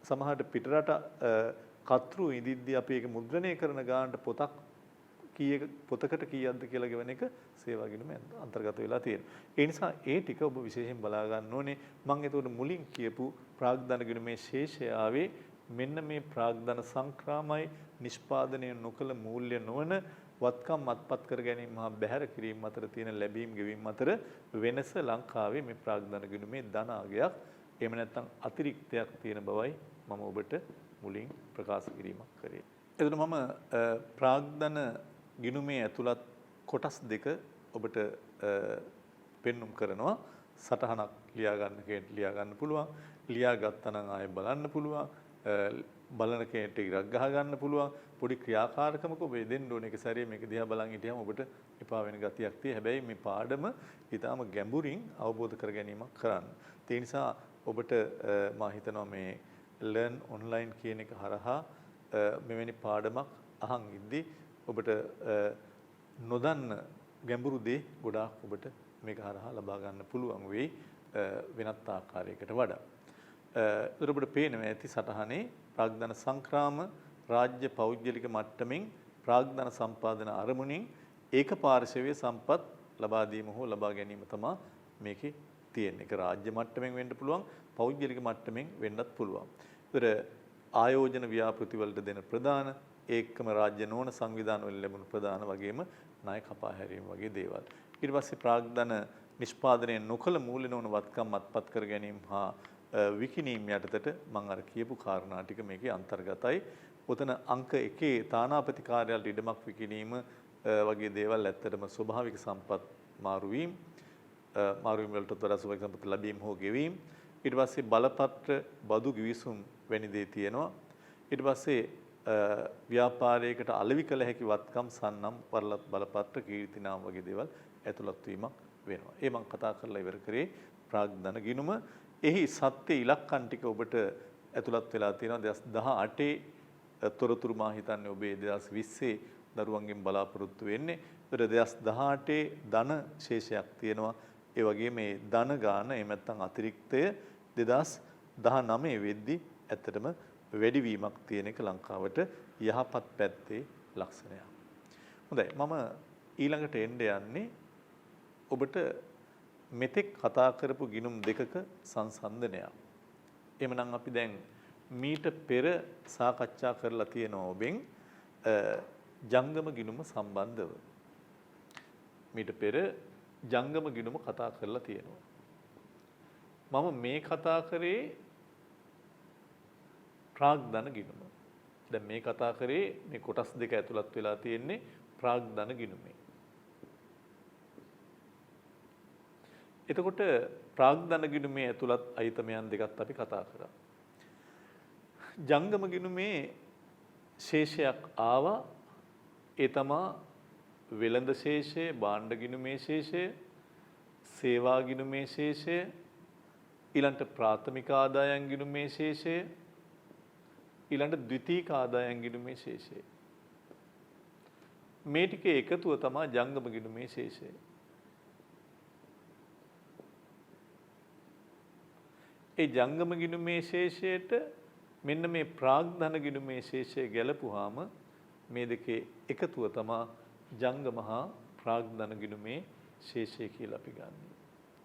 සමහරට පිටරට කතෘ ඉදිද්දී අපි ඒක මුද්‍රණය කරන ගානට පොතකට කීයක්ද කියලා ගෙවන එක සේවා ගිණුමේ අන්තර්ගත වෙලා තියෙනවා. ඒ නිසා ඒ ටික ඔබ විශේෂයෙන් බලා ගන්න ඕනේ. මම ඒතකොට මුලින් කියපු ප්‍රාග්ධන ගිණුමේ ශේෂය ආවේ මෙන්න මේ ප්‍රාග්ධන සංක්‍රාමයි නිෂ්පාදනය නොකළ මූල්‍ය නොවන වත්කම් අත්පත් කර ගැනීම හා බැහැර කිරීම අතර තියෙන ලැබීම් ගෙවීම් අතර වෙනස ලංකාවේ මේ ප්‍රාග්ධන ගිණුමේ ධනාගයක් එහෙම නැත්නම් අතිරික්තයක් තියෙන බවයි මම ඔබට මුලින් ප්‍රකාශ කිරීමක් කරේ. එතකොට මම ප්‍රාග්ධන ගිණුමේ ඇතුළත් කොටස් දෙක ඔබට පෙන්눔 කරනවා. සටහනක් ලියා ගන්න කෙනෙක් ලියා ගන්න පුළුවන්. ලියා ගත්තා නම් ආයෙ බලන්න පුළුවන්. බලන කෙනෙක්ට ඉරක් ගහ ගන්න පුළුවන්. පොඩි ක්‍රියාකාරකමක ඔබ දෙන්න ඕනේ. ඒක සැරේ මේක දිහා බලන් හිටියම ඔබට එපා වෙන ගතියක් තියෙයි. හැබැයි මේ පාඩම ඊටාම ගැඹුරින් අවබෝධ කර ගැනීමක් කරන්න. ඒ නිසා ඔබට මා හිතනවා මේ learn online කියන එක හරහා මෙවැනි පාඩමක් අහන් ඉද්දි ඔබට නොදන්න ගැඹුරු දේ ගොඩාක් ඔබට මේක හරහා ලබා ගන්න පුළුවන් වෙයි වෙනත් ආකාරයකට වඩා. ඒතර ඔබට පේනවා ඇති සටහනේ ප්‍රාග්ධන සංක්‍රාම රාජ්‍ය පෞද්ගලික මට්ටමින් ප්‍රාග්ධන සම්පාදන අරමුණින් ඒකපාර්ශවීය සම්පත් ලබා දීම හෝ ලබා ගැනීම තමයි මේකේ තියෙන්නේ. ඒක රාජ්‍ය මට්ටමින් වෙන්න පුළුවන්, පෞද්ගලික මට්ටමින් වෙන්නත් පුළුවන්. ඒතර ආයෝජන ව්‍යාපෘති වලට දෙන ප්‍රදාන ඒකම රාජ්‍ය නොවන සංවිධාන වලින් ලැබුණු ප්‍රදාන වගේම ණය කපා හැරීම වගේ දේවල්. ඊට පස්සේ ප්‍රාග්ධන නිෂ්පාදනය නොකළ මූල්‍ය නොවන වත්කම් අත්පත් කර ගැනීම හා විකිණීම් යටතට මම අර කියපු කාරණා ටික මේකේ අන්තර්ගතයි. උතන අංක 1 තානාපති කාර්යාලයට ඉඩමක් විකිණීම වගේ දේවල් ඇත්තටම ස්වභාවික සම්පත් මාරුවීම් වලට වඩා ස්වභාවික සම්පත් ලැබීම හෝ ගෙවීම. ඊට පස්සේ බලපත්‍ර බදු ගිවිසුම් වැනි දේ තියෙනවා. ඊට පස්සේ ව්‍යාපාරයකට අලෙවි කළ හැකි වත්කම් සන්නම් බලපත්‍ර කීර්තිනාම වගේ දේවල් ඇතුළත් වීමක් වෙනවා. ඒ මම කතා කරලා ඉවර කරේ ප්‍රාග්ධන ගිණුම. එහි සත්‍ය ඉලක්කම් ටික ඔබට ඇතුළත් වෙලා තියෙනවා 2018 තොරතුරු මා හිතන්නේ ඔබේ 2020 දරුවන්ගෙන් බලාපොරොත්තු වෙන්නේ. ඒතර 2018 ධන ශේෂයක් තියෙනවා. ඒ වගේම මේ ධන ගාන එහෙම නැත්නම් අතිරික්තය 2019 වෙද්දි ඇත්තටම වැඩිවීමක් තියෙන එක ලංකාවට යහපත් පැත්තේ ලක්ෂණයක්. හොඳයි මම ඊළඟට එන්න යන්නේ ඔබට මෙතෙක් කතා කරපු ගිණුම් දෙකක සංසන්දනයක්. එhmenan අපි දැන් මීට පෙර සාකච්ඡා කරලා තියෙනවා ඔබෙන් ජංගම ගිණුම සම්බන්ධව. මීට පෙර ජංගම ගිණුම කතා කරලා තියෙනවා. මම මේ කතා කරේ ප්‍රාග්ධන ගිණුම. දැන් මේ කතා කරේ මේ කොටස් දෙක ඇතුළත් වෙලා තියෙන්නේ ප්‍රාග්ධන ගිණුමේ. එතකොට ප්‍රාග්ධන ගිණුමේ ඇතුළත් අයිතමයන් දෙකක් අපි කතා කරා. ජංගම ගිණුමේ ශේෂයක් ආවා. ඒ තමා වෙළඳ ශේෂය, භාණ්ඩ ගිණුමේ ශේෂය, සේවා ගිණුමේ ශේෂය, ඊළඟට ප්‍රාථමික ආදායම් ගිණුමේ ශේෂය, ඊළඟට ද්විතීයික ආදායම් ගිණුමේ ශේෂය. මේ ටිකේ එකතුව තමයි ජංගම ගිණුමේ ශේෂය. ඒ ජංගම ගිණුමේ ශේෂයට මෙන්න මේ ප්‍රාග්ධන ගිණුමේ ශේෂය ගැලපුවාම මේ දෙකේ එකතුව තමයි ජංගම හා ප්‍රාග්ධන ගිණුමේ ශේෂය කියලා අපි ගන්න.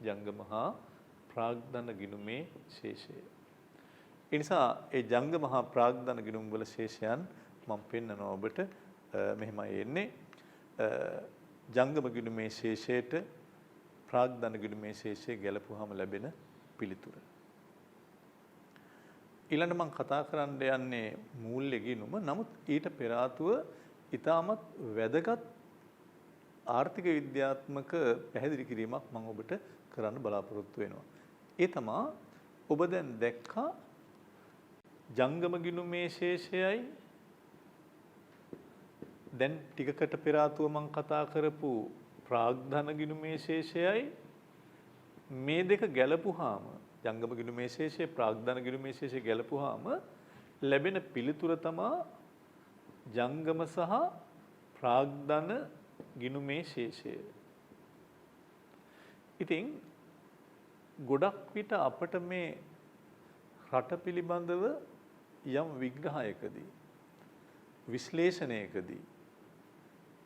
ජංගම හා ප්‍රාග්ධන ගිණුමේ ශේෂය. ඒ නිසා ඒ ජංගම හා ප්‍රාග්ධන ගිණුම් වල ශේෂයන් මම පෙන්නනවා ඔබට මෙහෙමයි එන්නේ. ජංගම ගිණුමේ ශේෂයට ප්‍රාග්ධන ගිණුමේ ශේෂය ගැලපුවාම ලැබෙන පිළිතුර. ඊළඟ මම කතා කරන්න යන්නේ මූල්‍ය ගිණුම. නමුත් ඊට පෙර ආතුව ඊටමත් වැදගත් ආර්ථික විද්‍යාත්මක පැහැදිලි කිරීමක් මම ඔබට කරන්න බලාපොරොත්තු වෙනවා. ඒ තමයි ඔබ දැන් දැක්කා ජංගම ගිණුමේ ශේෂයයි දැන් ටිකකට පෙර ආතුව මම කතා කරපු ප්‍රාග්ධන ගිණුමේ ශේෂයයි මේ දෙක ගැලපුවාම ජංගම ගිණුමේ ශේෂය ප්‍රාග්ධන ගිණුමේ ශේෂය ගැලපුවාම ලැබෙන පිළිතුර තමයි ජංගම සහ ප්‍රාග්ධන ගිණුමේ ශේෂය. ඉතින් ගොඩක් විට අපට මේ රට පිළිබඳව යම් විග්‍රහයකදී විශ්ලේෂණයකදී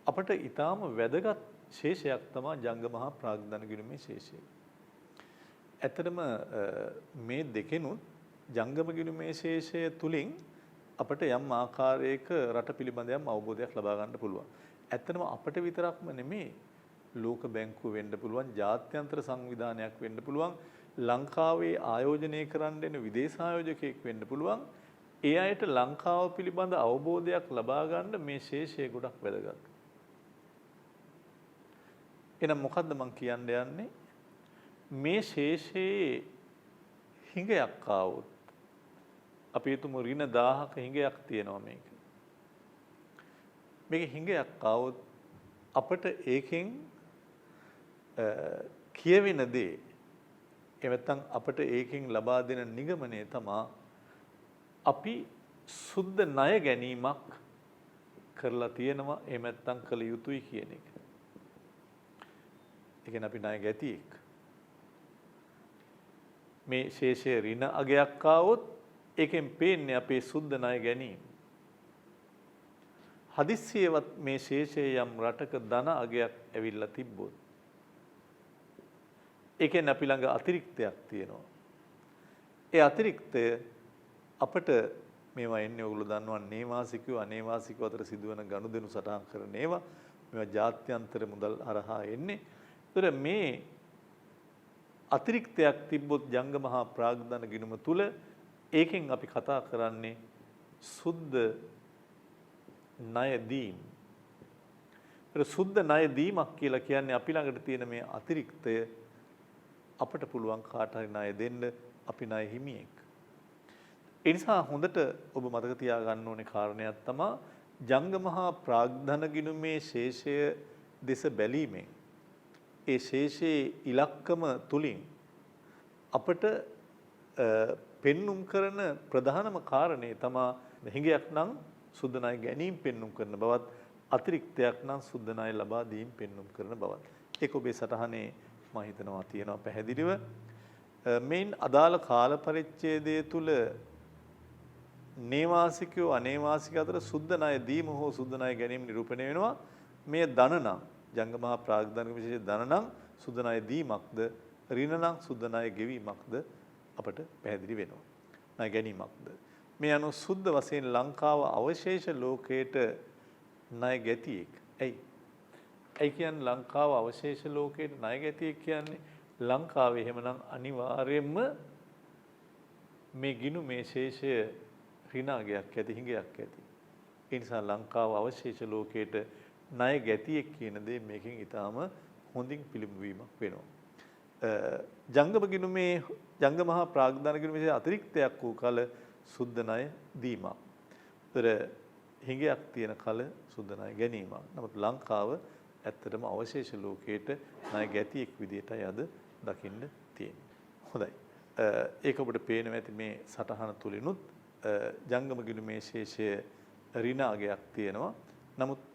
අපට ඊටාම වැදගත් ශේෂයක් තමයි ජංගම හා ප්‍රාග්ධන ගිණුමේ ශේෂය. ඇත්තටම මේ දෙකෙනුත් ජංගම ගිණුමේ ශේෂය තුලින් අපට යම් ආකාරයක රට පිළිබඳ යම් අවබෝධයක් ලබා ගන්න පුළුවන්. ඇත්තටම අපට විතරක්ම නෙමේ ලෝක බැංකුව වෙන්න පුළුවන්, ජාත්‍යන්තර සංවිධානයක් වෙන්න පුළුවන්, ලංකාවේ ආයෝජනය කරන්න එන විදේශ ආයෝජකයෙක් වෙන්න පුළුවන්. ඒ අයට ලංකාව පිළිබඳ අවබෝධයක් ලබා ගන්න මේ ශේෂය ගොඩක් වැදගත්. එහෙනම් මොකද්ද මම කියන්න යන්නේ? මේ ශේෂයේ හිඟයක් ආවොත් අපි හිතමු ඍණ 1000ක හිඟයක් තියෙනවා මේක. මේක හිඟයක් ආවොත් අපිට ඒකෙන් කියවෙන දේ එමෙත්තන් අපට ඒකෙන් ලබා දෙන නිගමනය තමයි අපි සුද්ධ ණය ගැනීමක් කරලා තියෙනවා එහෙම නැත්නම් කළ යුතුයි කියන එක. ඒ කියන්නේ අපි ණය ගැතියෙක්. මේ ශේෂයේ ඍණ අගයක් ආවොත් ඒකෙන් පේන්නේ අපේ සුද්ධ ණය ගැනීම. හදිස්සියවත් මේ ශේෂයේ යම් රටක ධන අගයක් ඇවිල්ලා තිබ්බොත් ඒකෙන් අපි ළඟ අතිරික්තයක් තියෙනවා. ඒ අතිරික්තය අපිට මේවා එන්නේ ඔයගොල්ලෝ දන්නවා නේවාසිකව අනේවාසිකව අතර සිදුවන ගනුදෙනු සටහන් කරන ඒවා මේවා ජාත්‍යන්තර මුදල් හරහා එන්නේ. ඒතර මේ අතිරික්තයක් තිබ්බොත් ජංගමහා ප්‍රාග්ධන ගිණුම තුල ඒකෙන් අපි කතා කරන්නේ සුද්ධ ණය දීම්. ඒතර සුද්ධ ණය දීමක් කියලා කියන්නේ අපි ළඟට තියෙන මේ අතිරික්තය අපට පුළුවන් කාට හරි ණය දෙන්න අපි ණය හිමියෙක්. ඒ නිසා හොඳට ඔබ මතක තියාගන්න ඕනේ කාරණයක් තමයි ජංගමහා ප්‍රාග්ධන ගිණුමේ ශේෂය දෙස බැලීමෙන් ඒ ශේෂයේ ඉලක්කම තුලින් අපට පෙන්눔 කරන ප්‍රධානම කාරණේ තමයි හිඟයක් නම් සුද්ධ ණය ගැනීම පෙන්눔 කරන බවත් අතිරික්තයක් නම් සුද්ධ ණය ලබා දීම පෙන්눔 කරන බවත්. ඒක ඔබේ සටහනේ මම හිතනවා තියෙනවා පැහැදිලිව. මේන් අදාළ කාල පරිච්ඡේදය තුල නේවාසිකයෝ අනේවාසික අතර සුද්ධ ණය දීම හෝ සුද්ධ ණය ගැනීම නිරූපණය වෙනවා. මේ ධන නම් ජංගමහා ප්‍රාග්ධනික විශේෂ ධන නම් සුද්ධ ණය දීමක්ද ඍණ නම් සුද්ධ ණය ගෙවීමක්ද අපට පැහැදිලි වෙනවා. ණය ගැනීමක්ද. මේ අනුව සුද්ධ වශයෙන් ලංකාව අවශේෂ ලෝකයට ණය ගැතියෙක්. ඇයි කියන්නේ ලංකාව අවශේෂ ලෝකයට ණය ගැතියෙක් කියන්නේ ලංකාවේ එහෙමනම් අනිවාර්යයෙන්ම මේ ගිණුමේ ශේෂය ඍණාගයක් ඇති හිඟයක් ඇති. ඒ නිසා ලංකාව අවශේෂ ලෝකයට ණය ගැතියෙක් කියන දේ මේකෙන් ඊටාම හොඳින් පිළිඹවීමක් වෙනවා. ජංගම ගිණුමේ ජංගමහා ප්‍රාග්ධන ගිණුමේ අතිරික්තයක් වූ කල සුද්ධ ණය දීමක්. ඒතර හිඟයක් තියෙන කල සුද්ධ ණය ගැනීමක්. නමුත් ලංකාව ඇත්තටම අවශේෂ ලෝකයට ණය ගැතියෙක් විදිහටයි අද දකින්න තියෙන්නේ. හොඳයි. ඒක ඔබට පේනවා ඇති මේ සටහන තුලිනුත් ජංගම ගිණුමේ ශේෂය ඍණාගයක් තියෙනවා. නමුත්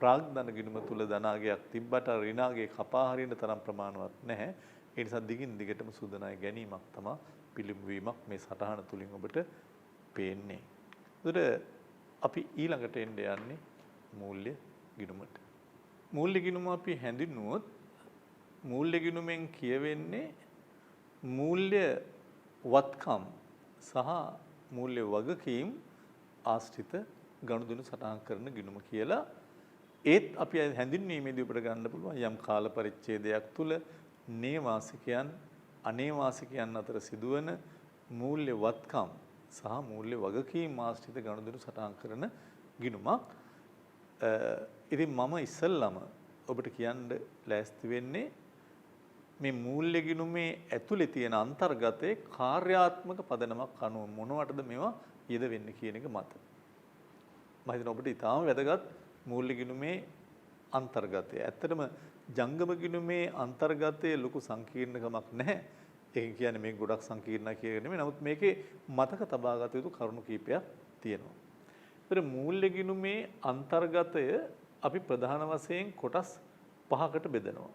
ප්‍රාග්ධන ගිණුම තුල ධනාගයක් තිබ්බට ඍණාගේ කපා හරින තරම් ප්‍රමාණවත් නැහැ. ඒ නිසා දිගින් දිගටම සුද්ධ ණය ගැනීමක් තමයි පිළිඹවීමක් මේ සටහන තුලින් ඔබට පේන්නේ. ඒතර අපි ඊළඟට එන්න යන්නේ මූල්‍ය ගිණුමට. මූල්‍ය ගිණුම අපි හැඳින්නුවොත් මූල්‍ය ගිණුමෙන් කියවෙන්නේ මූල්‍ය වත්කම් සහ මූල්‍ය වගකීම් ආශ්‍රිත ගනුදෙනු සටහන් කරන ගිණුම කියලා. ඒත් අපි හැඳින්වීමේදී අපිට ගන්න පුළුවන් යම් කාල පරිච්ඡේදයක් තුල නේවාසිකයන් අනේවාසිකයන් අතර සිදුවන මූල්‍ය වත්කම් සහ මූල්‍ය වගකීම් ආශ්‍රිත ගනුදෙනු සටහන් කරන ගිණුමක්. ඉතින් මම ඉස්සෙල්ලාම ඔබට කියන්න ලෑස්ති වෙන්නේ මේ මූල්‍ය ගිණුමේ ඇතුලේ තියෙන අන්තර්ගතයේ කාර්යාත්මක පදනමක් අනුව මොනවටද මේවා යෙදවෙන්නේ කියන එක මත. මම හිතනවා ඔබට ඊටාම වැදගත් මූල්‍ය ගිණුමේ අන්තර්ගතය. ඇත්තටම ජංගම ගිණුමේ අන්තර්ගතයේ ලොකු සංකීර්ණකමක් නැහැ. ඒක කියන්නේ මේක ගොඩක් සංකීර්ණයි කියන නෙමෙයි. නමුත් මේකේ මතක තබාගත යුතු කරුණු කීපයක් තියෙනවා. ඒතර මූල්‍ය ගිණුමේ අන්තර්ගතය අපි ප්‍රධාන වශයෙන් කොටස් 5කට බෙදනවා.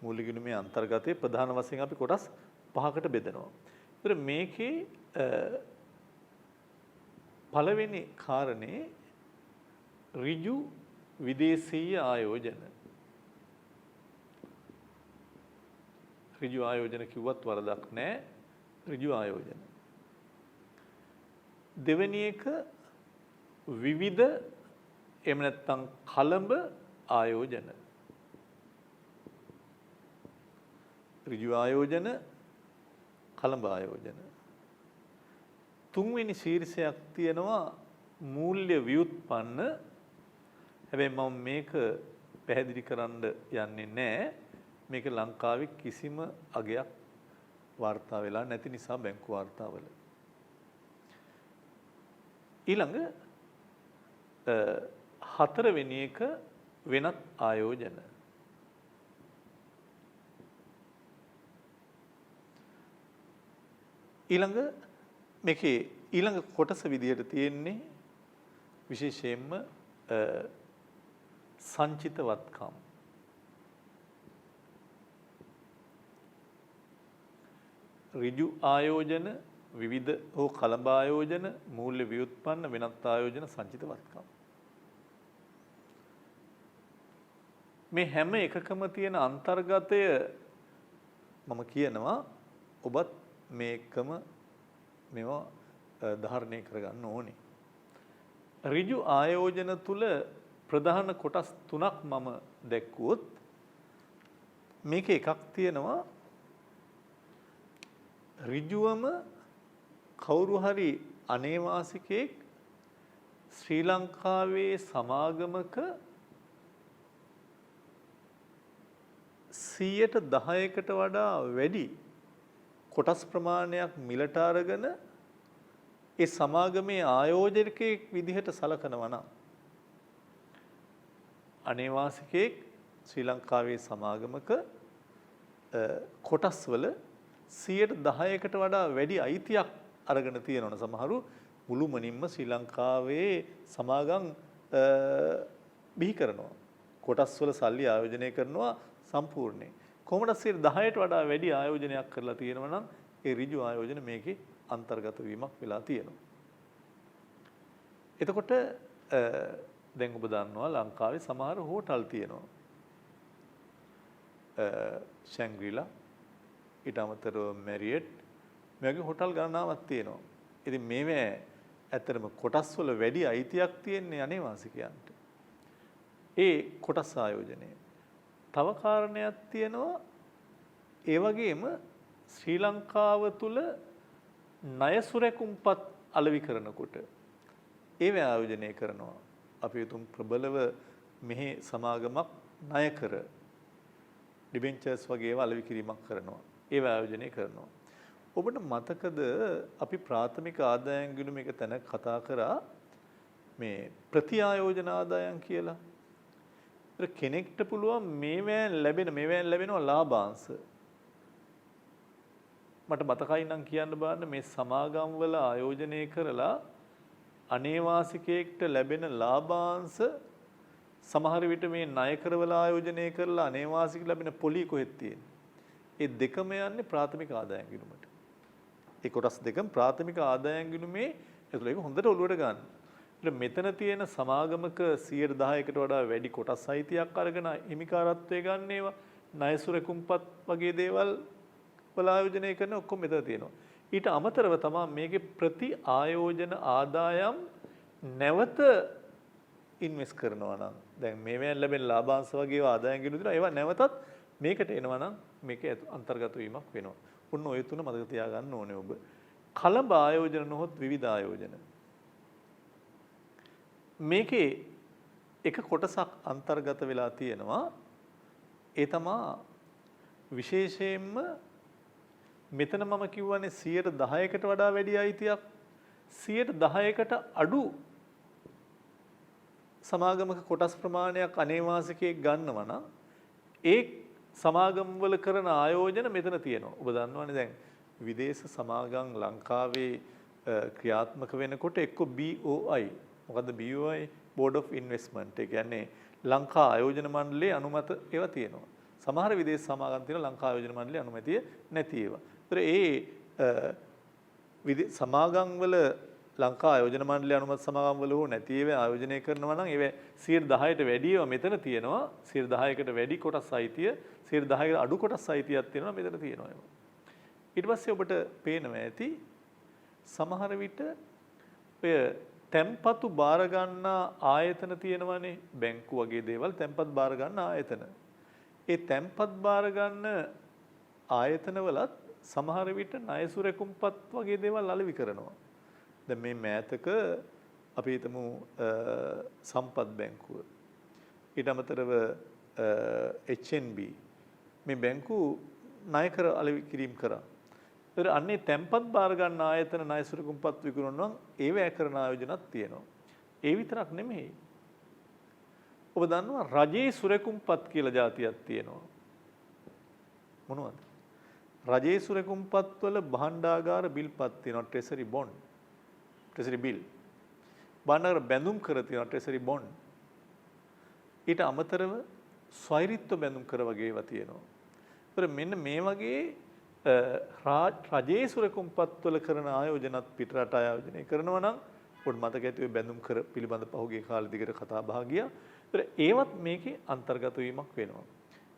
මූල්‍ය ගිණුමේ අන්තර්ගතයේ ප්‍රධාන වශයෙන් අපි කොටස් 5කට බෙදනවා. ඒතර මේකේ පළවෙනි කාරණේ ඍජු විදේශීය ආයෝජන. ඍජු ආයෝජන කිව්වත් වරදක් නැහැ. ඍජු ආයෝජන. දෙවෙනි එක විවිධ එහෙම නැත්නම් කලඹ ආයෝජන. ඍජු ආයෝජන කලඹ ආයෝජන. තුන්වෙනි ශීර්ෂයක් තියෙනවා මූල්‍ය ව්‍යුත්පන්න. හැබැයි මම මේක පැහැදිලි කරන්න යන්නේ නැහැ. මේක ලංකාවේ කිසිම අගයක් වාර්තා වෙලා නැති නිසා බැංකු වාර්තාවල. ඊළඟ හතරවෙනි එක වෙනත් ආයෝජන. ඊළඟ මේකේ ඊළඟ කොටස විදියට තියෙන්නේ විශේෂයෙන්ම සංචිත වත්කම්. ඍජු ආයෝජන විවිධ හෝ කලබ ආයෝජන මූල්‍ය ව්‍යුත්පන්න වෙනත් ආයෝජන සංචිත වත්කම්. මේ හැම එකකම තියෙන අන්තර්ගතය මම කියනවා ඔබත් මේකම මේවා ධාරණය කරගන්න ඕනේ. ඍජු ආයෝජන තුල ප්‍රධාන කොටස් තුනක් මම දැක්වුවොත් මේක එකක් තියෙනවා ඍජුවම කවුරු හරි අනේවාසිකයෙක් ශ්‍රී ලංකාවේ සමාගමක 10%කට වඩා වැඩි කොටස් ප්‍රමාණයක් මිලට අරගෙන ඒ සමාගමේ ආයෝජකයෙක් විදිහට සලකනවා නම් අනේවාසිකයෙක් ශ්‍රී ලංකාවේ සමාගමක කොටස් වල 10%කට වඩා වැඩි අයිතියක් අරගෙන තියෙනවනේ සමහරු මුළුමනින්ම ශ්‍රී ලංකාවේ සමාගම් බිහි කරනවා කොටස් වල සල්ලි ආයෝජනය කරනවා සම්පූර්ණයෙන් කොහොමද 10%ට වඩා වැඩි ආයෝජනයක් කරලා තියෙනවා නම් ඒ ඍජු ආයෝජන මේකේ අන්තර්ගත වීමක් වෙලා තියෙනවා. එතකොට දැන් ඔබ දන්නවා ලංකාවේ සමහර හෝටල් තියෙනවා. ශැන්ග්‍රීලා ඊට අමතරව මෙරියට් මේ වගේ හෝටල් ගණනාවක් තියෙනවා. ඉතින් මේවැ ඇත්තටම කොටස් වල වැඩි අයිතියක් තියෙන්නේ අනේවාසිකයන්ට. ඒ කොටස් ආයෝජනය. තව කාරණයක් තියෙනවා ඒ වගේම ශ්‍රී ලංකාව තුල ණය සුරැකුම්පත් අලෙවි කරනකොට ඒව ආයෝජනය කරනවා. අපි උතුම් ප්‍රබලව මෙහි සමාගමක් ණය කර ඩිබෙන්චර්ස් වගේ ඒවා අලෙවි කිරීමක් කරනවා. ඒව ආයෝජනය කරනවා. ඔබට මතකද අපි ප්‍රාථමික ආදායම් ගිණුම එක තැන කතා කරා මේ ප්‍රති ආයෝජන ආදායම් කියලා. ඒත් කෙනෙක්ට පුළුවන් මේවෙන් ලැබෙනවා ලාභාංශ. මට මතකයි නම් කියන්න බලන්න මේ සමාගම් වල ආයෝජනය කරලා අනේවාසිකයෙක්ට ලැබෙන ලාභාංශ සමහර විට මේ ණය කරවල ආයෝජනය කරලා අනේවාසික ලැබෙන පොලි කොහෙද තියෙන්නේ? ඒ දෙකම යන්නේ ප්‍රාථමික ආදායම් ගිණුමට. ඒ කොටස් දෙකම ප්‍රාථමික ආදායම් ගිණුමේ ඒතුළ ඒක හොඳට ඔලුවට ගන්න. මෙතන තියෙන සමාගමක 10%කට වඩා වැඩි කොටස් අයිතියක් අරගෙන හිමිකාරත්වයේ ගන්න ඒවා ණය සුරැකුම්පත් වගේ දේවල් වල ආයෝජනය කරන ඔක්කොම මෙතන තියෙනවා. ඊට අමතරව තමයි මේකේ ප්‍රති ආයෝජන ආදායම් නැවත ඉන්වෙස්ට් කරනවා නම් දැන් මේවෙන් ලැබෙන ලාභාංශ වගේ ආදායම් ගිණුම දෙනවා ඒවා නැවතත් මේකට එනවා නම් මේකේ අන්තර්ගත වීමක් වෙනවා. ඔන්න ඔය තුන මතක තියාගන්න ඕනේ ඔබ. කලබ ආයෝජන නොහොත් විවිධ ආයෝජන. මේකේ එක කොටසක් අන්තර්ගත වෙලා තියෙනවා. ඒ තමයි විශේෂයෙන්ම මෙතන මම කියවනේ 10%කට වඩා වැඩි අයිතියක් 10%කට අඩු සමාගමක කොටස් ප්‍රමාණයක් අනේවාසිකයෙක් ගන්නවා නම් ඒ සමාගම් වල කරන ආයෝජන මෙතන තියෙනවා. ඔබ දන්නවනේ දැන් විදේශ සමාගම් ලංකාවේ ක්‍රියාත්මක වෙනකොට එක්ක BOI මොකද්ද BOI Board of Investment ඒ කියන්නේ ලංකා ආයෝජන මණ්ඩලයේ අනුමත ඒවා තියෙනවා. සමහර විදේශ සමාගම් තියෙන ලංකා ආයෝජන මණ්ඩලයේ අනුමැතිය නැති ඒවා. ඒතර ඒ සමාගම් වල ලංකා ආයෝජන මණ්ඩලයේ අනුමත සමාගම් වල හෝ නැති ඒවා ආයෝජනය කරනවා නම් ඒවා 10%ට වැඩි ඒවා මෙතන තියෙනවා. 10%කට වැඩි කොටස් අයිතිය 10%කට අඩු කොටස් අයිතියක් තියෙනවා මෙතන තියෙනවා ඒවා. ඊට පස්සේ ඔබට පේනවා ඇති සමහර විට ඔය තැම්පතු බාර ගන්නා ආයතන තියෙනවානේ බැංකු වගේ දේවල් තැම්පත් බාර ගන්න ආයතන. ඒ තැම්පත් බාර ගන්න ආයතනවලත් සමහර විට ණය සුරැකුම්පත් වගේ දේවල් අලෙවි කරනවා. දැන් මේ මෑතක අපි හිතමු සම්පත් බැංකුව ඊට අමතරව HNB මේ බැංකු ණය කර අලෙවි කිරීම කරා. ඒතර අන්නේ තැම්පත් බාර ගන්න ආයතන ණය සුරැකුම්පත් විකුණනවා ඒ වැය කරන ආයෝජනක් තියෙනවා. ඒ විතරක් නෙමෙයි. ඔබ දන්නවා රජයේ සුරැකුම්පත් කියලා જાතියක් තියෙනවා. මොනවද? රජයේ සුරකුම්පත්වල භාණ්ඩාගාර බිල්පත් තියෙනවා ට්‍රෙසරි බොන්ඩ්. ට්‍රෙසරි බිල්. භාණ්ඩාගාර බැඳුම් කර තියෙනවා ට්‍රෙසරි බොන්ඩ්. ඊට අමතරව ස්වෛරීත්ව බැඳුම් කර වගේ ඒවා තියෙනවා. ඒතර මෙන්න මේ වගේ රජයේ සුරකුම්පත්වල කරන ආයෝජනත් පිටරට ආයෝජනය කරනවා නම් පොඩ් මතක ඇති ඔය බැඳුම් කර පිළිබඳ පහුගිය කාලෙ දිගට කතා බහ ගියා. ඒතර ඒවත් මේකේ අන්තර්ගත වීමක් වෙනවා.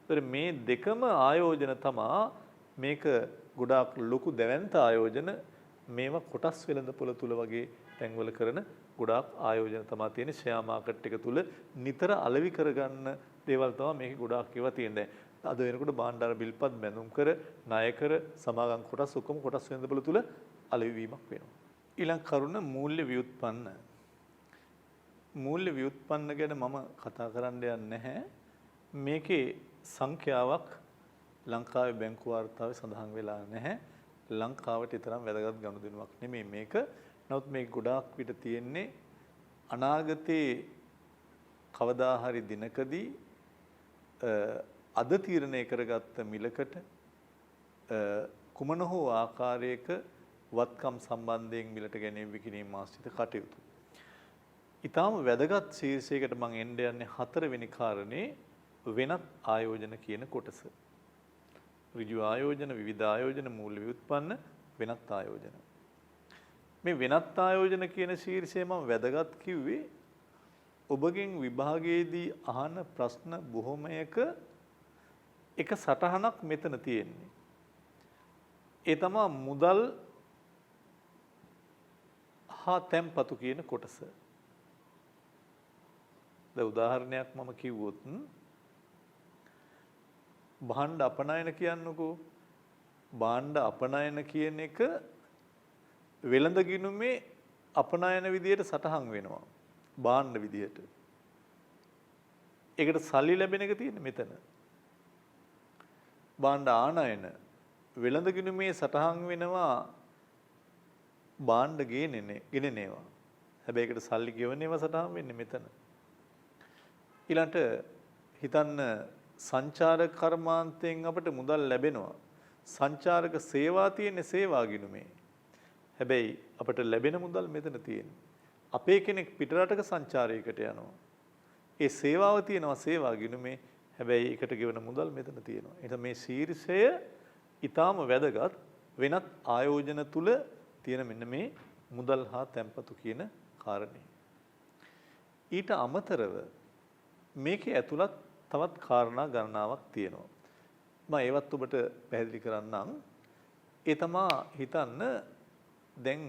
ඒතර මේ දෙකම ආයෝජන තමා මේක ගොඩාක් ලොකු දැවැන්ත ආයෝජන මේවා කොටස් වෙළඳපොළ තුල වගේ තැන්වල කරන ගොඩාක් ආයෝජන තමයි තියෙන්නේ. ෂෙයා මාකට් එක තුල නිතර අලෙවි කරගන්න දේවල් තමයි මේකේ ගොඩාක් ඒවා තියෙන්නේ. අද වෙනකොට භාණ්ඩාර බිල්පත් බැඳුම් කර ණය කර සමාගම් කොටස් ඔක්කොම කොටස් වෙළඳපොළ තුල අලෙවි වීමක් වෙනවා. ඊළඟ කරුණ මූල්‍ය ව්‍යුත්පන්න. මූල්‍ය ව්‍යුත්පන්න ගැන මම කතා කරන්න යන්නේ නැහැ. මේකේ සංඛ්‍යාවක් ලංකාවේ බැංකු වාර්තාවේ සඳහන් වෙලා නැහැ. ලංකාවට තරම් වැදගත් ගනුදෙනුවක් නෙමෙයි මේක. නමුත් මේක ගොඩාක් විට තියෙන්නේ අනාගතයේ කවදා හරි දිනකදී අද තීරණය කරගත්ත මිලකට කුමන හෝ ආකාරයක වත්කම් සම්බන්ධයෙන් මිලට ගැනීම විකිණීම ආශ්‍රිත කටයුතු. ඊටාම වැදගත් ශීර්ෂයකට මම එන්න යන්නේ 4 වෙනි කාරණේ වෙනත් ආයෝජන කියන කොටස. ඍජු ආයෝජන, විවිධ ආයෝජන, මූල්‍ය ව්‍යුත්පන්න, වෙනත් ආයෝජන. මේ වෙනත් ආයෝජන කියන ශීර්ෂය මම වැදගත් කිව්වේ ඔබගෙන් විභාගයේදී අහන ප්‍රශ්න බොහොමයක එක සටහනක් මෙතන තියෙන්නේ. ඒ තමයි මුදල් හා තැන්පතු කියන කොටස. දැන් උදාහරණයක් මම කිව්වොත් භාණ්ඩ අපනයන කියන්නකෝ. භාණ්ඩ අපනයන කියන එක වෙළඳ ගිණුමේ අපනයන විදියට සටහන් වෙනවා. භාණ්ඩ විදියට. ඒකට සල්ලි ලැබෙන එක තියෙන්නේ මෙතන. භාණ්ඩ ආනයන වෙළඳ ගිණුමේ සටහන් වෙනවා භාණ්ඩ ගෙනෙනවා. හැබැයි ඒකට සල්ලි ගෙවන්නේව සටහන් වෙන්නේ මෙතන. ඊළඟට හිතන්න සංචාරක කර්මාන්තයෙන් අපට මුදල් ලැබෙනවා. සංචාරක සේවා තියෙන්නේ සේවා ගිණුමේ. හැබැයි අපට ලැබෙන මුදල් මෙතන තියෙන්නේ. අපේ කෙනෙක් පිටරටක සංචාරයකට යනවා. ඒ සේවාව තියෙනවා සේවා ගිණුමේ. හැබැයි ඒකට ගෙවන මුදල් මෙතන තියෙනවා. එහෙනම් මේ ශීර්ෂය ඊටාම වැදගත් වෙනත් ආයෝජන තුල තියෙන මෙන්න මේ මුදල් හා තැන්පතු කියන කාරණේ. ඊට අමතරව මේකේ ඇතුළත් තවත් කාරණා ගණනාවක් තියෙනවා. මම ඒවත් ඔබට පැහැදිලි කරන්නම්. ඒ තමා හිතන්න දැන්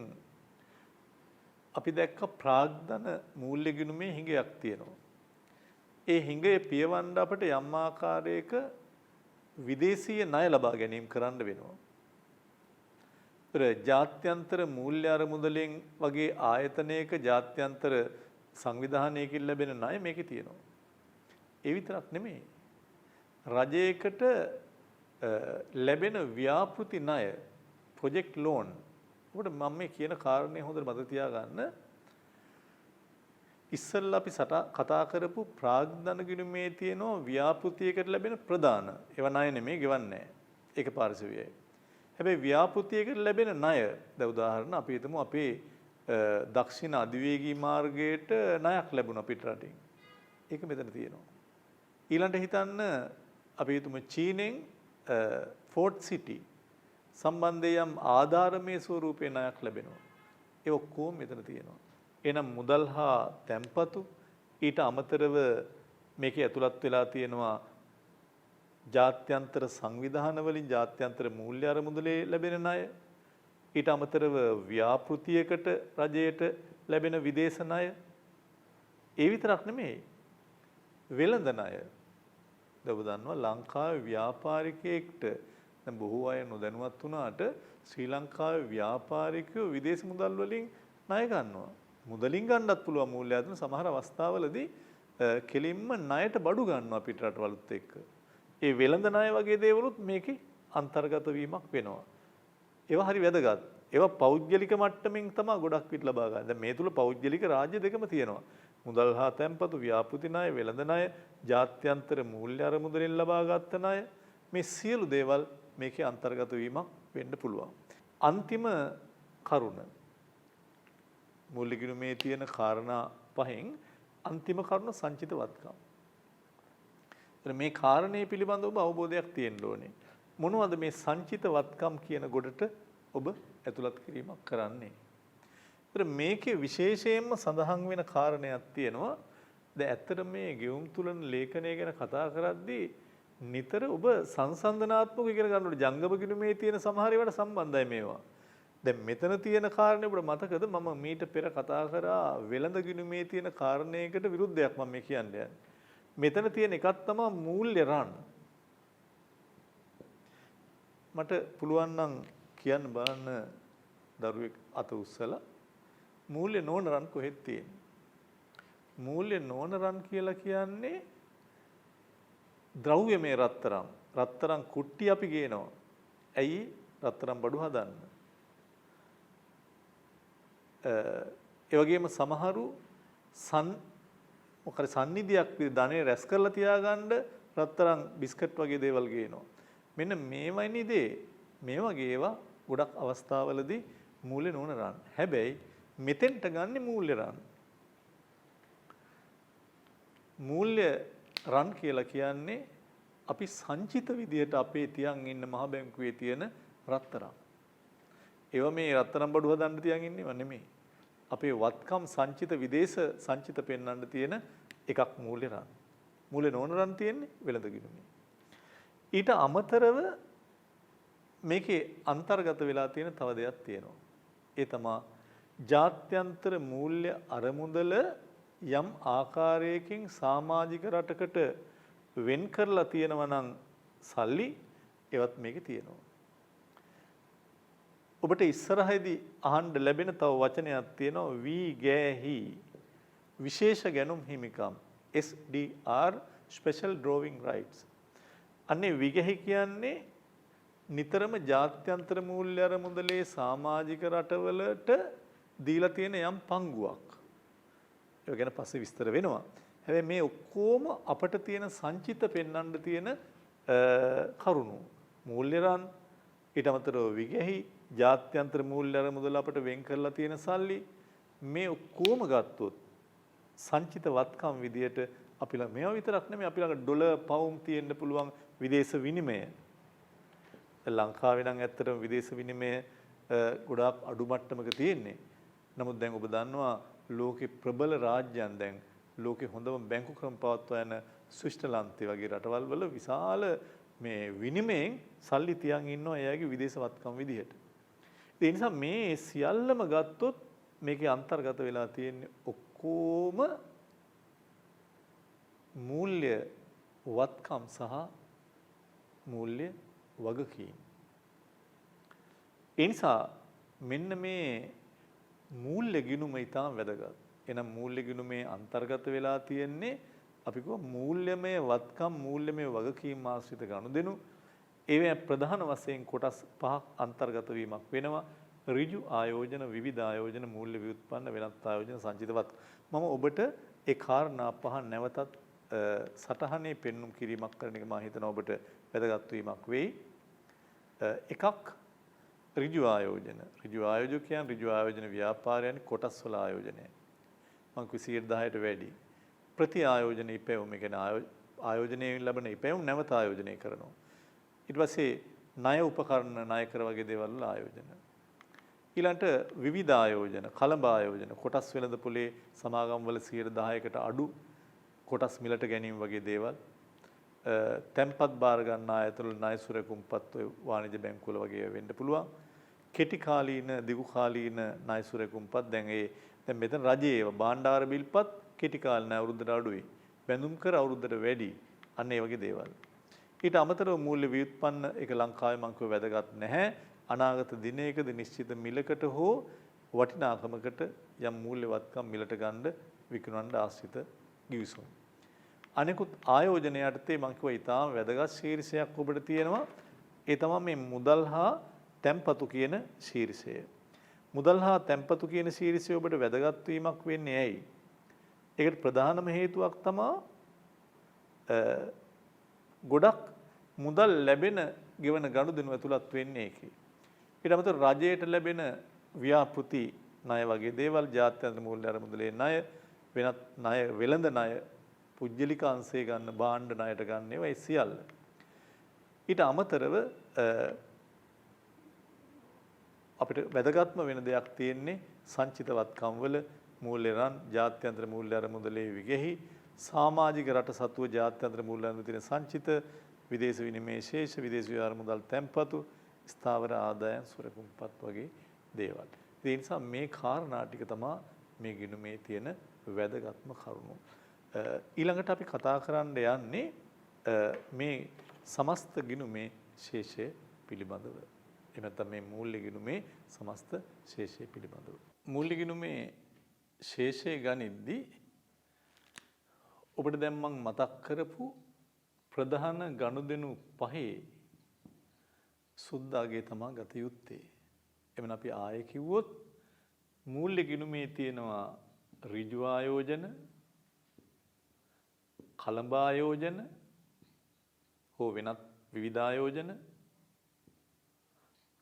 අපි දැක්ක ප්‍රාග්ධන මූල්‍ය ගිණුමේ හිඟයක් තියෙනවා. ඒ හිඟය පියවන්න අපට යම් ආකාරයක විදේශීය ණය ලබා ගැනීම කරන්න වෙනවා. ජාත්‍යන්තර මූල්‍ය අරමුදලෙන් වගේ ආයතනයක ජාත්‍යන්තර සංවිධානයකින් ලැබෙන ණය මේකේ තියෙනවා. ඒ විතරක් නෙමෙයි. රජයකට ලැබෙන ව්‍යාපෘති ණය ප්‍රොජෙක්ට් ලෝන්. උකට මම මේ කියන කාරණේ හොඳට මතක තියාගන්න. ඉස්සෙල්ලා අපි කතා කරපු ප්‍රාග්ධන ගිණුමේ තියෙන ව්‍යාපෘතියකට ලැබෙන ප්‍රදාන. ඒවා ණය නෙමෙයි ගෙවන්නේ. ඒක පාරිසවියයි. හැබැයි ව්‍යාපෘතියකට ලැබෙන ණය දැන් උදාහරණ අපි හිතමු අපේ දක්ෂිණ අධිවේගී මාර්ගයට ණයක් ලැබුණා පිටරටින්. ඒක මෙතන තියෙනවා. ඊළඟට හිතන්න අපි හිතමු චීනෙන් ෆෝර්ට් සිටි සම්බන්ධයෙන් ආධාරමය ස්වරූපේ ණයක් ලැබෙනවා. ඒ ඔක්කොම මෙතන තියෙනවා. එහෙනම් මුදල් හා තැන්පතු ඊට අමතරව මේකේ ඇතුළත් වෙලා තියෙනවා ජාත්‍යන්තර සංවිධාන වලින් ජාත්‍යන්තර මූල්‍ය අරමුදලේ ලැබෙන ණය. ඊට අමතරව ව්‍යාපෘතියකට රජයට ලැබෙන විදේශ ණය. ඒ විතරක් නෙමෙයි. වෙළඳ ණය. ඔබ දන්නවා ලංකාවේ ව්‍යාපාරිකයෙක්ට දැන් බොහෝ අය නොදැනුවත් වුණාට ශ්‍රී ලංකාවේ ව්‍යාපාරිකයෝ විදේශ මුදල් වලින් ණය ගන්නවා. මුදලින් ගන්නත් පුළුවන් මූල්‍ය ආයතන සමහර අවස්ථාවලදී කෙලින්ම ණයට බඩු ගන්නවා පිට රටවලුත් එක්ක. ඒ වෙළඳ ණය වගේ දේවලුත් මේකේ අන්තර්ගත වීමක් වෙනවා. ඒවා හරි වැදගත්. ඒවා පෞද්ගලික මට්ටමින් තමයි ගොඩක් විට ලබා ගන්න. දැන් මේ තුල පෞද්ගලික රාජ්‍ය දෙකම තියෙනවා. මුදල් හා තැන්පතු ව්‍යාපෘති ණය, වෙළඳ ණය, ජාත්‍යන්තර මූල්‍ය අරමුදලෙන් ලබා ගත්ත ණය මේ සියලු දේවල් මේකේ අන්තර්ගත වීමක් වෙන්න පුළුවන්. අන්තිම කරුණ මූලික ගිණුමේ තියෙන කාරණා පහෙන් අන්තිම කරුණ සංචිත වත්කම්. මේ කාරණේ පිළිබඳව ඔබ අවබෝධයක් තියෙන්න ඕනේ. මොනවද මේ සංචිත වත්කම් කියන ගොඩට ඔබ ඇතුළත් කිරීමක් කරන්නේ? මේකේ විශේෂයෙන්ම සඳහන් වෙන කාරණයක් තියෙනවා. දැන් ඇත්තට මේ ගෙවුම් තුලන ලේඛනය ගැන කතා කරද්දී නිතර ඔබ සංසන්දනාත්මක ඉගෙන ගන්නකොට ජංගම ගිණුමේ තියෙන සමහර ඒවාට සම්බන්ධයි මේවා. දැන් මෙතන තියෙන කාරණේ ඔබට මතකද මම මීට පෙර කතා කරා වෙළඳ ගිණුමේ තියෙන කාරණයකට විරුද්ධයක් මම මේ කියන්නේ. මෙතන තියෙන එකක් තමයි මූල්‍ය රන්. මට පුළුවන් නම් කියන්න බලන්න දරුවෙක් අත උස්සලා මූල්‍ය නොවන රන් කොහෙද තියෙන්නේ? මූල්‍ය නොවන රන් කියලා කියන්නේ ද්‍රව්‍යමය රත්තරන්. රත්තරන් කුට්ටි අපි ගේනවා. ඇයි? රත්තරන් බඩු හදන්න. ඒ වගේම සමහරු මොකද සන්නිධියක් ධනෙ රැස් කරලා තියාගන්න රත්තරන් බිස්කට් වගේ දේවල් ගේනවා. මෙන්න මේවයිනේ දේ මේ වගේ ඒවා ගොඩක් අවස්ථාවලදී මූල්‍ය නොවන රන්. හැබැයි මෙතෙන්ට ගන්න මූල්‍ය රන්. මූල්‍ය රන් කියලා කියන්නේ අපි සංචිත විදියට අපේ තියන් ඉන්න මහ බැංකුවේ තියෙන රත්තරන්. ඒවා මේ රත්තරන් බඩු හදන්න තියන් ඉන්නව නෙමෙයි. අපේ වත්කම් සංචිත විදේශ සංචිත පෙන්වන්න තියෙන එකක් මූල්‍ය රන්. මූල්‍ය නොවන රන් තියෙන්නේ වෙළඳ ගිණුමේ. ඊට අමතරව මේකේ අන්තර්ගත වෙලා තියෙන තව දෙයක් තියෙනවා. ඒ තමයි ජාත්‍යන්තර මූල්‍ය අරමුදල යම් ආකාරයකින් සමාජික රටකට වෙන් කරලා තියෙනවා නම් සල්ලි ඒවත් මේකේ තියෙනවා. ඔබට ඉස්සරහදී අහන්න ලැබෙන තව වචනයක් තියෙනවා වී ගෑහි විශේෂ ගැනුම් හිමිකම් SDR special drawing rights. අන්නේ විගැහි කියන්නේ නිතරම ජාත්‍යන්තර මූල්‍ය අරමුදලේ සමාජික රටවලට දීලා තියෙන යම් පංගුවක්. ඒක ගැන පස්සේ විස්තර වෙනවා. හැබැයි මේ ඔක්කොම අපට තියෙන සංචිත පෙන්වන්න තියෙන කරුණු. මූල්‍ය රන් ඊට අමතරව විගැහි ජාත්‍යන්තර මූල්‍ය අරමුදල අපට වෙන් කරලා තියෙන සල්ලි මේ ඔක්කොම ගත්තොත් සංචිත වත්කම් විදියට අපි ළඟ මේවා විතරක් නෙමෙයි අපි ළඟ ඩොලර් පවුම් තියෙන්න පුළුවන් විදේශ විනිමය. ලංකාවේ නම් ඇත්තටම විදේශ විනිමය ගොඩාක් අඩු මට්ටමක තියෙන්නේ. නමුත් දැන් ඔබ දන්නවා ලෝකේ ප්‍රබල රාජ්‍යයන් දැන් ලෝකේ හොඳම බැංකු ක්‍රම පවත්වා යන ස්විට්සර්ලන්තේ වගේ රටවල් වල විශාල මේ විනිමයෙන් සල්ලි තියන් ඉන්නවා එයාගේ විදේශ වත්කම් විදිහට. ඒ නිසා මේ සියල්ලම ගත්තොත් මේකේ අන්තර්ගත වෙලා තියෙන්නේ ඔක්කොම මූල්‍ය වත්කම් සහ මූල්‍ය වගකීම්. ඒ නිසා මෙන්න මේ මූල්‍ය ගිණුම ඉතාම වැදගත්. එහෙනම් මූල්‍ය ගිණුමේ අන්තර්ගත වෙලා තියෙන්නේ අපි කිව්වා මූල්‍යමය වත්කම් මූල්‍යමය වගකීම් ආශ්‍රිත ගනුදෙනු. ඒවැ ප්‍රධාන වශයෙන් කොටස් පහක් අන්තර්ගත වීමක් වෙනවා. ඍජු ආයෝජන, විවිධ ආයෝජන, මූල්‍ය ව්‍යුත්පන්න, වෙනත් ආයෝජන, සංචිතවත්. මම ඔබට ඒ කාරණා පහ නැවතත් සටහනේ පෙන්눔 කිරීමක් කරන එක මම හිතනවා ඔබට වැදගත් වීමක් වෙයි. එකක් ඍජු ආයෝජන. ඍජු ආයෝජක කියන්නේ ඍජු ආයෝජන ව්‍යාපාරයන් කොටස් වල ආයෝජනය. මම කිව්වේ 10%ට වැඩි. ප්‍රති ආයෝජන ඉපැවුම කියන්නේ ආයෝජනයෙන් ලැබෙන ඉපැවුම නැවත ආයෝජනය කරනවා. ඊට පස්සේ ණය උපකරණ ණය කර වගේ දේවල් වල ආයෝජන. ඊළඟට විවිධ ආයෝජන, කලඹ ආයෝජන, කොටස් වෙළඳ පොලේ සමාගම් වල 10%කට අඩු කොටස් මිලට ගැනීම වගේ දේවල්. තැන්පත් බාර ගන්න ආයතන වල ණය සුරකුම්පත් වාණිජ බැංකුවල වගේ වෙන්න පුළුවන්. කෙටි කාලීන, දිගු කාලීන ණය සුරකුම්පත් දැන් මෙතන රජයේ ඒවා භාණ්ඩාර බිල්පත් කෙටි කාලීන අවුරුද්දට අඩුයි. බැඳුම් කර අවුරුද්දට වැඩි. අන්න ඒ වගේ දේවල්. ඊට අමතරව මූල්‍ය ව්‍යුත්පන්න ඒක ලංකාවේ මං කිව්ව වැදගත් නැහැ. අනාගත දිනයකදී නිශ්චිත මිලකට හෝ වටිනාකමකට යම් මූල්‍ය වත්කම් මිලට ගන්න විකුණන්න ආශ්‍රිත ගිවිසුම්. අනිකුත් ආයෝජන යටතේ මම කිව්වා ඊටාම වැදගත් ශීර්ෂයක් ඔබට තියෙනවා. ඒ තමයි මේ මුදල් හා තැන්පතු කියන ශීර්ෂය. මුදල් හා තැන්පතු කියන ශීර්ෂය ඔබට වැදගත් වීමක් වෙන්නේ ඇයි? ඒකට ප්‍රධානම හේතුවක් තමයි ගොඩක් මුදල් ලැබෙන ගෙවන ගනුදෙනු ඇතුළත් වෙන්නේ ඒකේ. ඊට අමතරව රජයට ලැබෙන ව්‍යාපෘති ණය වගේ දේවල්, ජාත්‍යන්තර මූල්‍ය අරමුදලේ ණය, වෙනත් ණය, වෙළඳ ණය, පුජ්‍යලික අංශය ගන්න, භාණ්ඩ ණයට ගන්න ඒවා සියල්ල. ඊට අමතරව අපිට වැදගත්ම වෙන දෙයක් තියෙන්නේ සංචිතවත්කම් වල මූල්‍ය රන්, ජාත්‍යන්තර මූල්‍ය අරමුදලේ විගෙහි, සමාජික රට සතුව ජාත්‍යන්තර මූල්‍ය අරමුදල තියෙන සංචිත, විදේශ විනිමය ශේෂ, විදේශ ව්‍යවහාර මුදල් තැන්පතු, ස්ථාවර ආදායම්, සුරකුම්පත් වගේ දේවල්. ඒ නිසා මේ කාරණා ටික තමයි මේ ගිණුමේ තියෙන වැදගත්ම කරුණු. ඊළඟට අපි කතා කරන්න යන්නේ මේ සමස්ත ගිණුමේ ශේෂය පිළිබඳව. එහෙම නැත්නම් මේ මූල්‍ය ගිණුමේ සමස්ත ශේෂය පිළිබඳව. මූල්‍ය ගිණුමේ ශේෂය ගනිද්දී ඔබට දැන් මම මතක් කරපු ප්‍රධාන ගනුදෙනු පහේ සුද්දාගේ තමයි ගත යුත්තේ. එමන් අපි ආයෙ කිව්වොත් මූල්‍ය ගිණුමේ තියෙනවා ඍජු ආයෝජන, කලඹ ආයෝජන හෝ වෙනත් විවිධ ආයෝජන,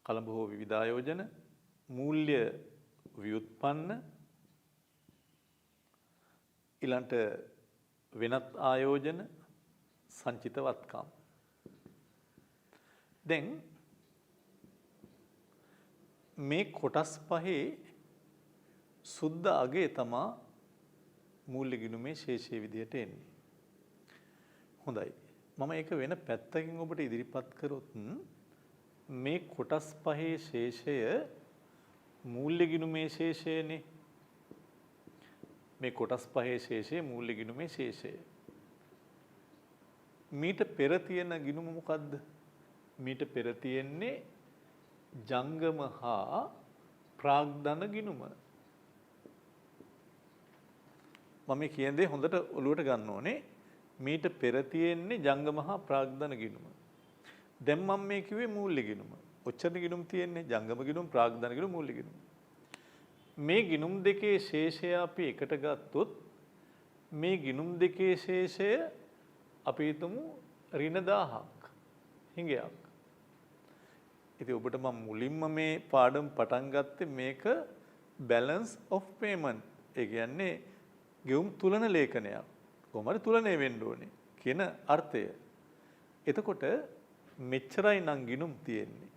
කලඹ හෝ විවිධ ආයෝජන, මූල්‍ය ව්‍යුත්පන්න, ඊළඟට වෙනත් ආයෝජන, සංචිතවත්කම්. දැන් මේ කොටස් පහේ සුද්ධ අගේ තමා මූල්‍ය ගිණුමේ ශේෂයේ විදියට එන්නේ. හොඳයි. මම ඒක වෙන පැත්තකින් ඔබට ඉදිරිපත් කරොත් මේ කොටස් පහේ ශේෂය මූල්‍ය ගිණුමේ ශේෂයනේ. මේ කොටස් පහේ ශේෂය මූල්‍ය ගිණුමේ ශේෂය. මීට පෙර තියෙන ගිණුම මොකද්ද? මීට පෙර තියෙන්නේ ජංගම හා ප්‍රාග්ධන ගිණුම. මම මේ කියන දේ හොඳට ඔලුවට ගන්න ඕනේ. මීට පෙර තියෙන්නේ ජංගම හා ප්‍රාග්ධන ගිණුම. දැන් මම මේ කිව්වේ මූල්‍ය ගිණුම. ඔච්චර ගිණුම් තියෙන්නේ ජංගම ගිණුම්, ප්‍රාග්ධන ගිණුම්, මූල්‍ය ගිණුම. මේ ගිණුම් දෙකේ ශේෂය අපි එකට ගත්තොත් මේ ගිණුම් දෙකේ ශේෂය අපි හිතමු ඍණ 1000ක් හිඟයක්. ඉතින් ඔබට මම මුලින්ම මේ පාඩම පටන් ගත්තේ මේක balance of payment. ඒ කියන්නේ ගෙවුම් තුලන ලේඛනයක්. කොහොමද තුලණය වෙන්න ඕනේ කියන අර්ථය. එතකොට මෙච්චරයි නම් ගිණුම් තියෙන්නේ.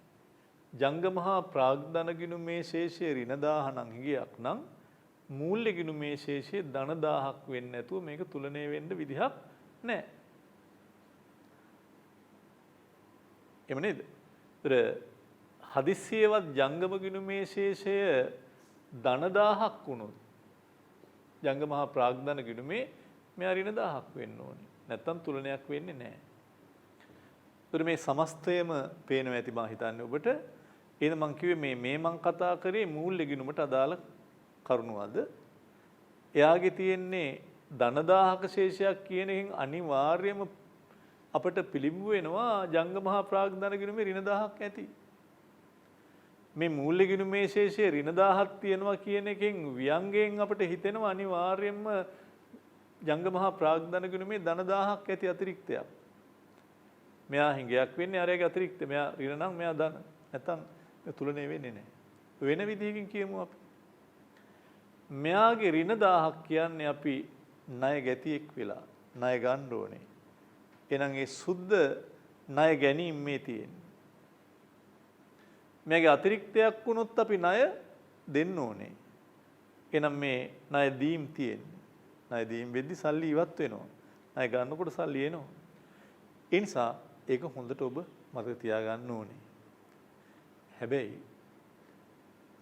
ජංගම හා ප්‍රාග්ධන ගිණුමේ ශේෂය ඍණ 1000 නම් හිඟයක් නම් මූල්‍ය ගිණුමේ ශේෂය ධන 1000ක් වෙන්නේ නැතුව මේක තුලණය වෙන්න විදිහක් නැහැ. එම නේද? හදිස්සියවත් ජංගම ගිණුමේ ශේෂය ධන 1000ක් වුණොත් ජංගම හා ප්‍රාග්ධන ගිණුමේ මෙයා ඍණ 1000ක් වෙන්න ඕනේ. නැත්තම් තුලනයක් වෙන්නේ නැහැ. ඒතර මේ සමස්තයම පේනවා ඇති මම හිතන්නේ ඔබට. එහෙනම් මම කිව්වේ මේ මම කතා කරේ මූල්‍ය ගිණුමට අදාළ කරුණු අද. එයාගේ තියෙන්නේ ධන 1000ක ශේෂයක් කියන එකෙන් අනිවාර්යයෙන්ම අපිට පිළිඹු වෙනවා ජංගම හා ප්‍රාග්ධන ගිණුමේ ඍණ 1000ක් ඇති. මේ මූල්‍ය ගිණුමේ ශේෂයේ ඍණ 1000ක් තියෙනවා කියන එකෙන් ව්‍යංගයෙන් අපිට හිතෙනවා අනිවාර්යයෙන්ම ජංගම හා ප්‍රාග්ධන ගිණුමේ ධන 1000ක් ඇති අතිරික්තයක්. මෙයා හිඟයක් වෙන්නේ අරයාගේ අතිරික්තය. මෙයා ඍණ නම් මෙයා ධන. නැත්තම් මේ තුලනේ වෙන්නේ නැහැ. වෙන විදිහකින් කියමු අපි. මෙයාගේ ඍණ 1000ක් කියන්නේ අපි ණය ගැතියෙක් වෙලා ණය ගන්න ඕනේ. එහෙනම් ඒ සුද්ධ ණය ගැනීම මේ තියෙන්නේ. මේගේ අතිරික්තයක් වුණොත් අපි ණය දෙන්න ඕනේ. එහෙනම් මේ ණය දීම් තියෙන්නේ. ණය දීම් වෙද්දි සල්ලි ඉවත් වෙනවා. ණය ගන්නකොට සල්ලි එනවා. ඒ නිසා ඒක හොඳට ඔබ මතක තියාගන්න ඕනේ. හැබැයි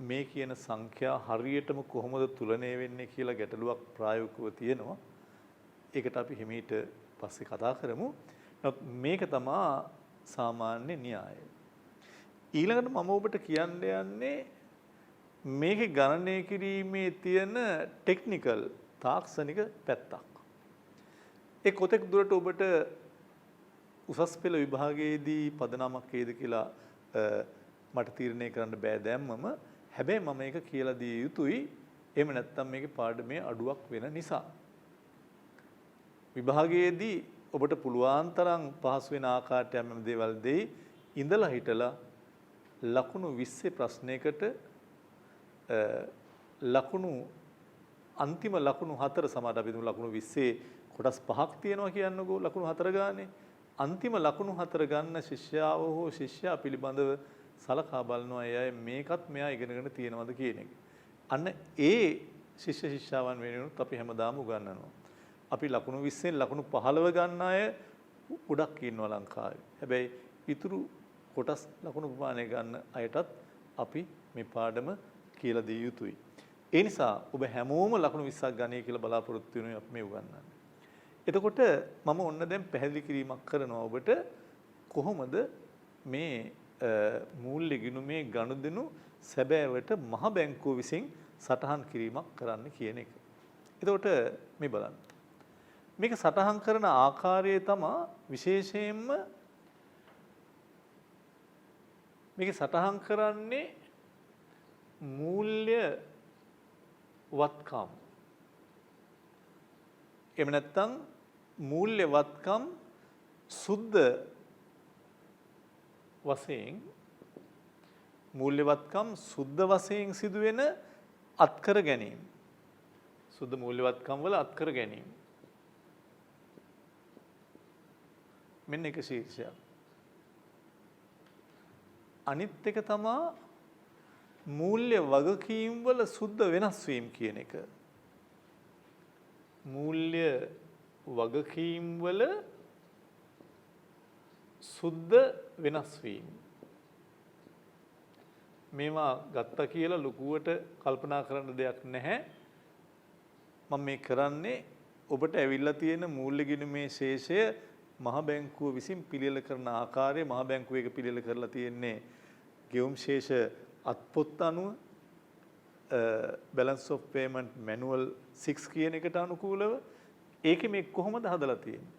මේ කියන සංඛ්‍යා හරියටම කොහොමද තුලණය වෙන්නේ කියලා ගැටලුවක් ප්‍රායෝගිකව තියෙනවා. ඒකට අපි හිමීට පස්සේ කතා කරමු. මේක තමයි සාමාන්‍ය න්‍යාය. ඊළඟට මම ඔබට කියන්න යන්නේ මේකේ ගණනය කිරීමේ තියෙන ටෙක්නිකල් තාක්ෂණික පැත්තක්. ඒ කොතෙක් දුරට ඔබට උසස් පෙළ විභාගයේදී පදනමක් වේද කියලා මට තීරණය කරන්න බෑ දැම්මම. හැබැයි මම මේක කියලා දිය යුතුයි. එහෙම නැත්නම් මේකේ පාඩමේ අඩුවක් වෙන නිසා. විභාගයේදී ඔබට පුළුවන් තරම් පහසු වෙන ආකාරයට යම් දේවල් දෙයි. ඉඳලා හිටලා ලකුණු 20 ප්‍රශ්නයකට ලකුණු අන්තිම ලකුණු 4 සමහර අපි දුන්නු ලකුණු 20 කොටස් 5ක් තියෙනවා කියන්නකෝ ලකුණු 4 ගානේ. අන්තිම ලකුණු 4 ගන්න ශිෂ්‍යාව හෝ ශිෂ්‍යයා පිළිබඳව සලකා බලනවා අය මේකත් මෙයා ඉගෙනගෙන තියෙනවද කියන එක. අන්න ඒ ශිෂ්‍ය ශිෂ්‍යාවන් වෙනුවෙන් අපි හැමදාම උගන්වනවා. අපි ලකුණු 20න් ලකුණු 15 ගන්න අය ගොඩක් ඉන්නවා ලංකාවේ. හැබැයි ඉතුරු කොටස් ලකුණු ප්‍රමාණය ගන්න අයටත් අපි මේ පාඩම කියලා දිය යුතුයි. ඒ නිසා ඔබ හැමෝම ලකුණු 20ක් ගන්නේ කියලා බලාපොරොත්තු වෙනුයි අපි මේ උගන්වන්නේ. එතකොට මම ඔන්න දැන් පැහැදිලි කිරීමක් කරනවා ඔබට කොහොමද මේ මූල්‍ය ගිණුමේ ගනුදෙනු සැබෑවට මහ බැංකුව විසින් සටහන් කිරීමක් කරන්න කියන එක. එතකොට මේ බලන්න. මේක සටහන් කරන ආකාරය තමයි විශේෂයෙන්ම මේක සටහන් කරන්නේ මූල්‍ය වත්කම්. එහෙම නැත්නම් මූල්‍ය වත්කම් සුද්ධ වශයෙන් මූල්‍ය වත්කම් සුද්ධ වශයෙන් සිදුවෙන අත්කර ගැනීම. සුද්ධ මූල්‍ය වත්කම් වල අත්කර ගැනීම. මෙන්න එක ශීර්ෂයක්. අනිත් එක තමයි මූල්‍ය වගකීම් වල සුද්ධ වෙනස් වීම කියන එක. මූල්‍ය වගකීම් වල සුද්ධ වෙනස් වීම. මේවා ගත්තා කියලා ලකුවට කල්පනා කරන්න දෙයක් නැහැ. මම මේ කරන්නේ ඔබට ඇවිල්ලා තියෙන මූල්‍ය ගිණුමේ ශේෂය මහ බැංකුව විසින් පිළියෙල කරන ආකාරය මහ බැංකුව එක පිළියෙල කරලා තියෙන්නේ ගෙවුම් ශේෂ අත්පොත් අනුව balance of payment manual 6 කියන එකට අනුකූලව ඒකේ මේ කොහොමද හදලා තියෙන්නේ.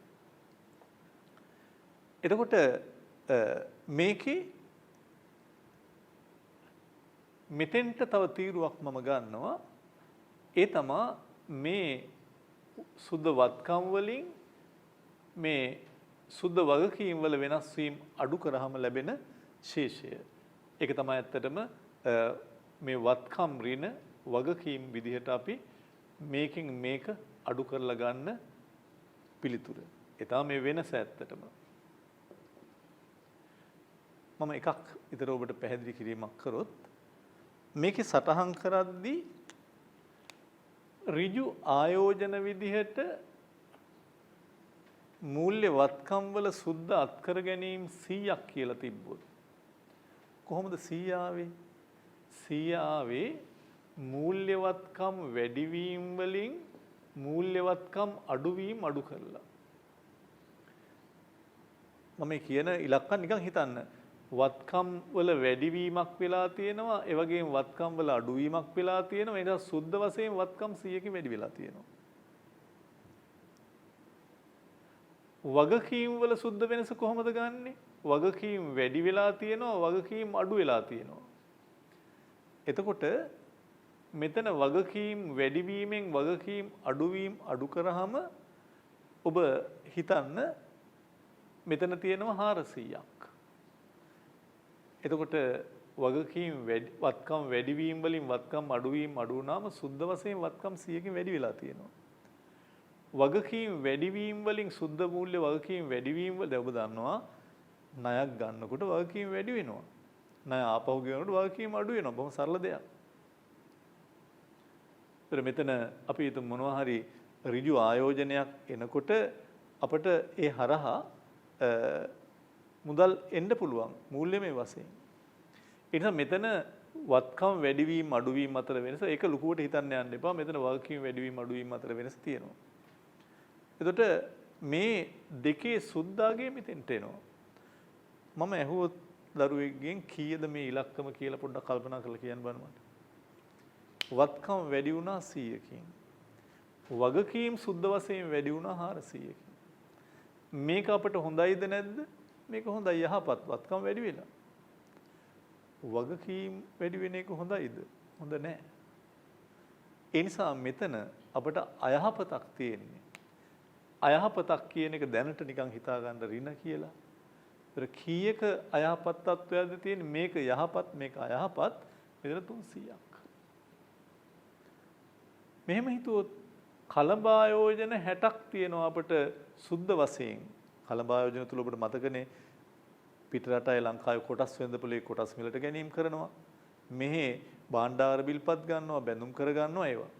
එතකොට මේකේ මෙතෙන්ට තව තීරුවක් මම ගන්නවා. ඒ තමයි මේ සුද්ධ වත්කම් වලින් මේ සුද්ධ වගකීම් වල වෙනස් වීම අඩු කරාම ලැබෙන ශේෂය. ඒක තමයි ඇත්තටම මේ වත්කම් ඍණ වගකීම් විදිහට අපි මේකෙන් මේක අඩු කරලා ගන්න පිළිතුර. ඒ තමයි මේ වෙනස ඇත්තටම. මම එකක් විතර ඔබට පැහැදිලි කිරීමක් කරොත් මේකේ සටහන් කරද්දී ඍජු ආයෝජන විදිහට මූල්‍ය වත්කම් වල සුද්ධ අත්කර ගැනීම 100ක් කියලා තිබ්බොත් කොහොමද 100 ආවේ? 100 ආවේ මූල්‍ය වත්කම් වැඩිවීම වලින් මූල්‍ය වත්කම් අඩුවීම අඩු කරලා. මම කියන ඉලක්කම් නිකන් හිතන්න. වත්කම් වල වැඩිවීමක් වෙලා තියෙනවා, ඒ වගේම වත්කම් වල අඩුවීමක් වෙලා තියෙනවා. ඒ නිසා සුද්ධ වශයෙන් වත්කම් 100කින් වැඩි වෙලා තියෙනවා. වගකීම් වල සුද්ධ වෙනස කොහොමද ගන්නෙ? වගකීම් වැඩි වෙලා තියෙනවා, වගකීම් අඩු වෙලා තියෙනවා. එතකොට මෙතන වගකීම් වැඩිවීමෙන් වගකීම් අඩුවීම අඩු කරාම ඔබ හිතන්න මෙතන තියෙනවා 400ක්. එතකොට වගකීම් වත්කම් වැඩිවීම වලින් වත්කම් අඩුවීම අඩු වුණාම සුද්ධ වශයෙන් වත්කම් 100කින් වැඩි වෙලා තියෙනවා. වගකීම් වැඩිවීම වලින් සුද්ධ මූල්‍ය වගකීම් වැඩිවීම වල ඔබ දන්නවා ණයක් ගන්නකොට වගකීම් වැඩි වෙනවා. ණය ආපහු ගෙවනකොට වගකීම් අඩු වෙනවා. බොහොම සරල දෙයක්. ඒතර මෙතන අපි හිතමු මොනවා හරි ඍජු ආයෝජනයක් එනකොට අපිට ඒ හරහා මුදල් එන්න පුළුවන් මූල්‍යමය වශයෙන්. ඒ නිසා මෙතන වත්කම් වැඩිවීම අඩුවීම අතර වෙනස ඒක ලකුවට හිතන්න යන්න එපා. මෙතන වගකීම් වැඩිවීම අඩුවීම අතර වෙනස තියෙනවා. එතකොට මේ දෙකේ සුද්ධාගේ මෙතෙන්ට එනවා. මම ඇහුවොත් දරුවෙක්ගෙන් කීයද මේ ඉලක්කම කියලා පොඩ්ඩක් කල්පනා කරලා කියන්න බලන්න මට. වත්කම් වැඩි වුණා 100කින්. වගකීම් සුද්ධ වශයෙන් වැඩි වුණා 400කින්. මේක අපිට හොඳයිද නැද්ද? මේක හොඳයි යහපත් වත්කම් වැඩි වෙලා. වගකීම් වැඩි වෙන එක හොඳයිද? හොඳ නැහැ. ඒ නිසා මෙතන අපිට අයහපතක් තියෙන්නේ. අයහපතක් කියන එක දැනට නිකන් හිතා ගන්න ඍණ කියලා. ඒතර කීයක අයහපත් තත්වයක්ද තියෙන්නේ? මේක යහපත් මේක අයහපත්. මෙතන 300ක්. මෙහෙම හිතුවොත් කලබායෝජන 60ක් තියෙනවා අපිට සුද්ධ වශයෙන්. කලබායෝජන තුල ඔබට මතකනේ පිට රටයි ලංකාවේ කොටස් වෙන්දපොලේ කොටස් මිලට ගැනීම කරනවා. මෙහි භාණ්ඩාර බිල්පත් ගන්නවා, බැඳුම් කර ගන්නවා ඒවා.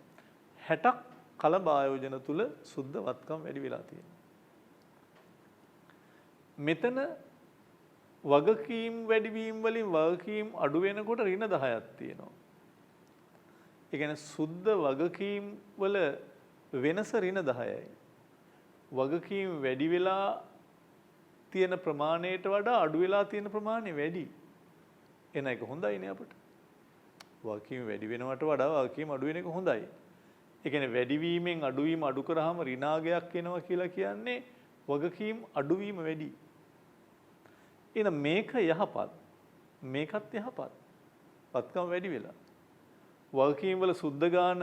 60ක් කලබායෝජන තුල සුද්ධ වත්කම් වැඩි වෙලා තියෙනවා. මෙතන වගකීම් වැඩිවීම වලින් වගකීම් අඩු වෙනකොට ඍණ 10ක් තියෙනවා. ඒ කියන්නේ සුද්ධ වගකීම් වල වෙනස ඍණ 10යි. වගකීම් වැඩි වෙලා තියෙන ප්‍රමාණයට වඩා අඩු වෙලා තියෙන ප්‍රමාණය වැඩි. එන එක හොඳයිනේ අපිට. වගකීම් වැඩි වෙනවට වඩා වගකීම් අඩු වෙන එක හොඳයි. ඒ කියන්නේ වැඩිවීමෙන් අඩුවීම අඩු කරාම ඍණාගයක් එනවා කියලා කියන්නේ වගකීම් අඩුවීම වැඩි. එහෙනම් මේක යහපත්. මේකත් යහපත්. වත්කම් වැඩි වෙලා. වගකීම් වල සුද්ධ ගාන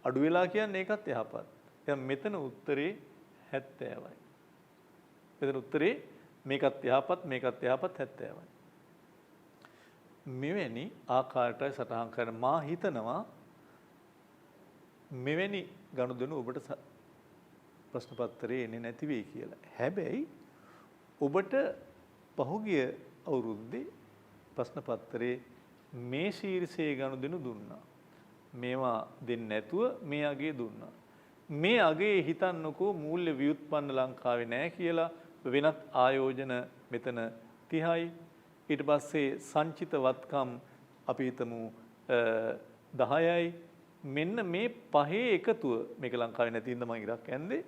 අඩු වෙලා කියන්නේ ඒකත් යහපත්. එහෙනම් මෙතන උත්තරේ 70යි. මෙතන උත්තරේ මේකත් යහපත් මේකත් යහපත් 70යි. මෙවැනි ආකාරයටයි සටහන් කරන මා හිතනවා මෙවැනි ගනුදෙනු ඔබට ප්‍රශ්න පත්‍රයේ එන්නේ නැති වෙයි කියලා. හැබැයි ඔබට පහුගිය අවුරුද්දේ ප්‍රශ්න පත්‍රයේ මේ ශීර්ෂයේ ගනුදෙනු දුන්නා. මේවා දෙන්නේ නැතුව මේ අගේ දුන්නා. මේ අගේ හිතන්නකෝ මූල්‍ය ව්‍යුත්පන්න ලංකාවේ නැහැ කියලා වෙනත් ආයෝජන මෙතන 30යි. ඊට පස්සේ සංචිත වත්කම් අපි හිතමු 10යි. මෙන්න මේ පහේ එකතුව මේක ලංකාවේ නැති හින්දා මම ඉරක් ඇන්දේ.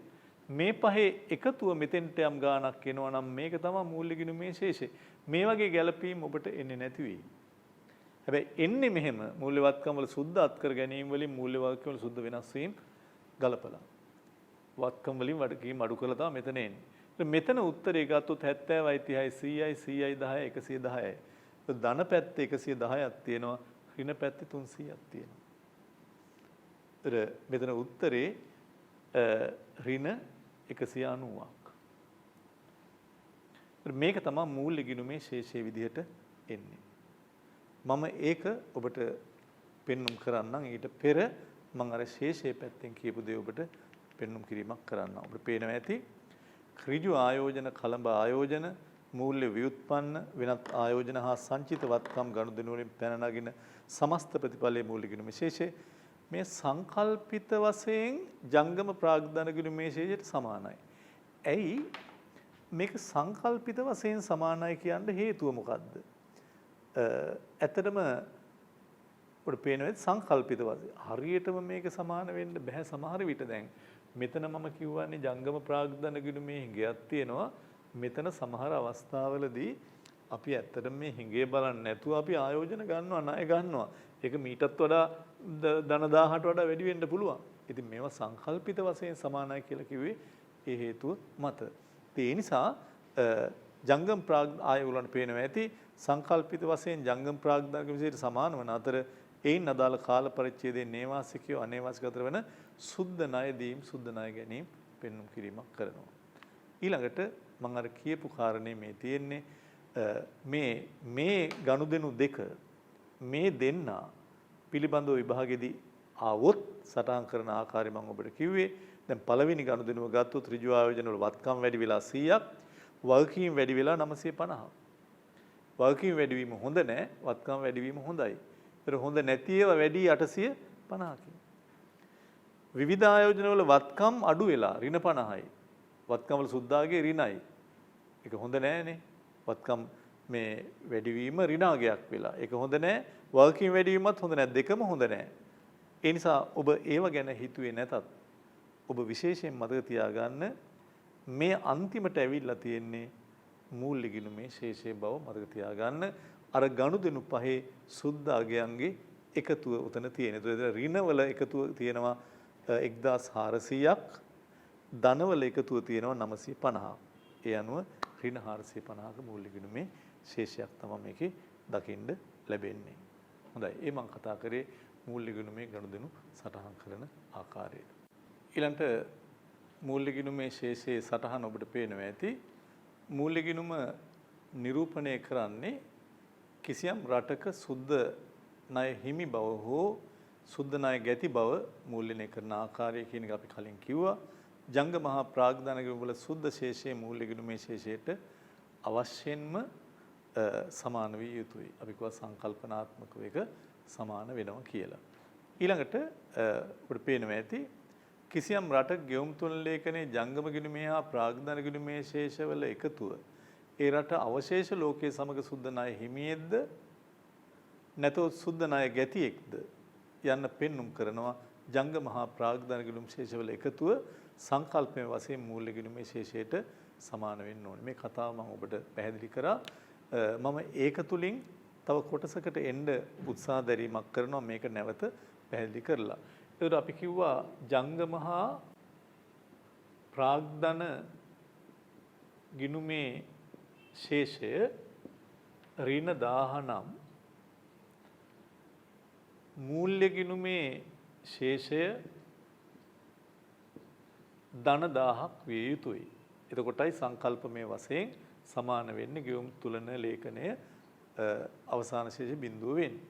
මේ පහේ එකතුව මෙතෙන්ට යම් ගාණක් එනවා නම් මේක තමයි මූල්‍ය ගිණුමේ ශේෂය. මේ වගේ ගැළපීම් ඔබට එන්නේ නැති වෙයි. හැබැයි එන්නේ මෙහෙම මූල්‍ය වත්කම් වල සුද්ධ අත්කර ගැනීම වලින් මූල්‍ය වත්කම් වල සුද්ධ වෙනස් වීම ගලපලා. වත්කම් වලින් වඩකීම් අඩු කළා තමයි මෙතන එන්නේ. මෙතන උත්තරේ ගත්තොත් 70යි 30යි 100යි 100යි 10යි 110යි. ධන පැත්තේ 110ක් තියෙනවා, ඍණ පැත්තේ 300ක් තියෙනවා. මෙතන උත්තරේ ඍණ 190ක්. මේක තමයි මූල්‍ය ගිණුමේ ශේෂයේ විදිහට එන්නේ. මම ඒක ඔබට පෙන්눔 කරන්නම්. ඊට පෙර මම අර ශේෂයේ පැත්තෙන් කියපු දේ ඔබට පෙන්눔 කිරීමක් කරන්නම්. ඔබට පේනවා ඇති ඍජු ආයෝජන, කලඹ ආයෝජන, මූල්‍ය ව්‍යුත්පන්න වෙනත් ආයෝජන හා සංචිත වත්කම් ගනුදෙනු වලින් පැන නගින සමස්ත ප්‍රතිඵලයේ මූල්‍ය ගිණුමේ ශේෂය මේ සංකල්පිත වශයෙන් ජංගම ප්‍රාග්ධන ගිණුමේ ශේෂයට සමානයි. ඇයි මේක සංකල්පිත වශයෙන් සමානයි කියන්න හේතුව මොකද්ද? ඇත්තටම ඔබට පේනවා සංකල්පිත වශයෙන් හරියටම මේක සමාන වෙන්න බෑ සමහර විට. දැන් මෙතන මම කියවන්නේ ජංගම ප්‍රාග්ධන ගිණුමේ හිඟයක් තියෙනවා. මෙතන සමහර අවස්ථාවලදී අපි ඇත්තටම මේ හිඟේ බලන්නේ නැතුව අපි ආයෝජන ගන්නවා, ණය ගන්නවා. ඒක මීටත් වඩා ධන 1000ට වඩා වැඩි වෙන්න පුළුවන්. ඉතින් මේවා සංකල්පිත වශයෙන් සමානයි කියලා කිව්වේ ඒ හේතුව මත. ඒ නිසා ජංගම ආයෝලන පේනවා ඇති සංකල්පිත වශයෙන් ජංගම ප්‍රාග්ධන විශේෂයට සමාන වන අතර එයින් අදාළ කාල පරිච්ඡේදයේ නේවාසිකයෝ අනේවාසික අතර වෙන සුද්ධ ණය දීම් සුද්ධ ණය ගැනීම පෙන්눔 කිරීමක් කරනවා. ඊළඟට මම අර කියපු කාරණේ මේ තියෙන්නේ මේ ගනුදෙනු දෙක මේ දෙන්නා පිළිබඳව විභාගෙදී ආවොත් සටහන් කරන ආකාරය මම ඔබට කිව්වේ. දැන් පළවෙනි ගනුදෙනුව ගත්තොත් ඍජු ආයෝජන වල වත්කම් වැඩි වෙලා 100ක්, වගකීම් වැඩි වෙලා 950ක්. වගකීම් වැඩිවීම හොඳ නැහැ, වත්කම් වැඩිවීම හොඳයි. ඒතර හොඳ නැති ඒවා වැඩි 850කින්. විවිධ ආයෝජන වල වත්කම් අඩු වෙලා ඍණ 50යි. වත්කම් වල සුද්ධාගේ ඍණයි. ඒක හොඳ නැහැනේ. වත්කම් මේ වැඩිවීම ඍණාගයක් වෙලා. ඒක හොඳ නැහැ. වගකීම් වැඩිවීමත් හොඳ නැහැ. දෙකම හොඳ නැහැ. ඒ නිසා ඔබ ඒව ගැන හිතුවේ නැතත් ඔබ විශේෂයෙන් මතක තියාගන්න මේ අන්තිමට ඇවිල්ලා තියෙන්නේ මූල්‍ය ගිණුමේ ශේෂයේ බව මතක තියාගන්න. අර ගනුදෙනු පහේ සුද්ධ අගයන්ගේ එකතුව උතන තියෙන. ඒතර ඍණවල එකතුව තියෙනවා 1400ක්, ධනවල එකතුව තියෙනවා 950ක්. ඒ අනුව ඍණ 450ක මූල්‍ය ගිණුමේ ශේෂයක් තමයි මේකේ දකින්න ලැබෙන්නේ. හොඳයි. ඒ මම කතා කරේ මූල්‍ය ගිණුමේ ගනුදෙනු සටහන් කරන ආකාරය. ඊළඟට මූල්‍ය ගිණුමේ ශේෂයේ සටහන ඔබට පේනවා ඇති. මූල්‍ය ගිණුම නිරූපණය කරන්නේ කිසියම් රටක සුද්ධ ණය හිමි බව හෝ සුද්ධ ණය ගැති බව මූල්‍යණය කරන ආකාරය කියන එක අපි කලින් කිව්වා. ජංග මහා ප්‍රාග්ධනගම වල සුද්ධ ශේෂයේ මූල්‍ය ගිණුමේ ශේෂයට අවශ්‍යෙන්ම සමාන විය යුතුයි. අපි කියවා සංකල්පනාත්මකව එක සමාන වෙනවා කියලා. ඊළඟට අපිට පේනවා ඇති කිසියම් රටක ගෙවුම් තුන ලේඛනයේ ජංගම ගිණුමේ හා ප්‍රාග්ධන ගිණුමේ ශේෂවල එකතුව ඒ රට අවශේෂ ලෝකයේ සමග සුද්ධ ණය හිමියෙක්ද නැතොත් සුද්ධ ණය ගැතියෙක්ද යන්න පෙන්눔 කරනවා. ජංග මහා ප්‍රාග්ධන ගිණුම් ශේෂවල එකතුව සංකල්පයේ වශයෙන් මූල්‍ය ගිණුමේ ශේෂයට සමාන වෙන්න ඕනේ. මේ කතාව මම ඔබට පැහැදිලි කරා. මම ඒක තුලින් තව කොටසකට එන්න උත්සාහ දැරීමක් කරනවා මේක නැවත පැහැදිලි කරලා. ඒකට අපි කිව්වා ජංග මහා ප්‍රාග්ධන ගිණුමේ ශේෂය ඍණ 1000 නම් මූල්‍ය ගිණුමේ ශේෂය ධන 1000ක් විය යුතුයි. එතකොටයි සංකල්පමය වශයෙන් සමාන වෙන්නේ ගෙවුම් තුලන ලේඛනය අවසාන ශේෂ බිඳුව වෙන්නේ.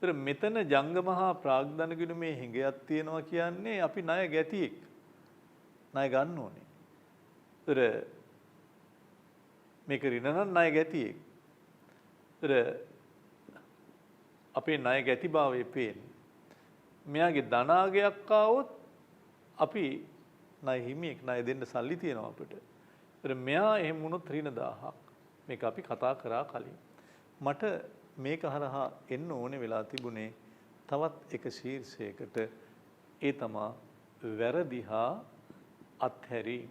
ඒතර මෙතන ජංග මහා ප්‍රාග්ධන ගිණුමේ හිඟයක් තියෙනවා කියන්නේ අපි ණය ගැතියෙක්. ණය ගන්න ඕනේ. ඒතර මේක ඍණ නම් ණය ගැතියෙක්. ඒතර අපේ ණය ගැති භාවයේ පේන්නේ. මෙයාගේ ධනාගයක් ආවොත් අපි ණය හිමියෙක් ණය දෙන්න සල්ලි තියෙනවා අපිට. ඒතර මෙයා එහෙම වුණොත් ඍණ 1000ක්. මේක අපි කතා කරා කලින්. මට මේක හරහා එන්න ඕනේ වෙලා තිබුණේ තවත් එක ශීර්ෂයකට. ඒ තමා වැරදි හා අත්හැරීම.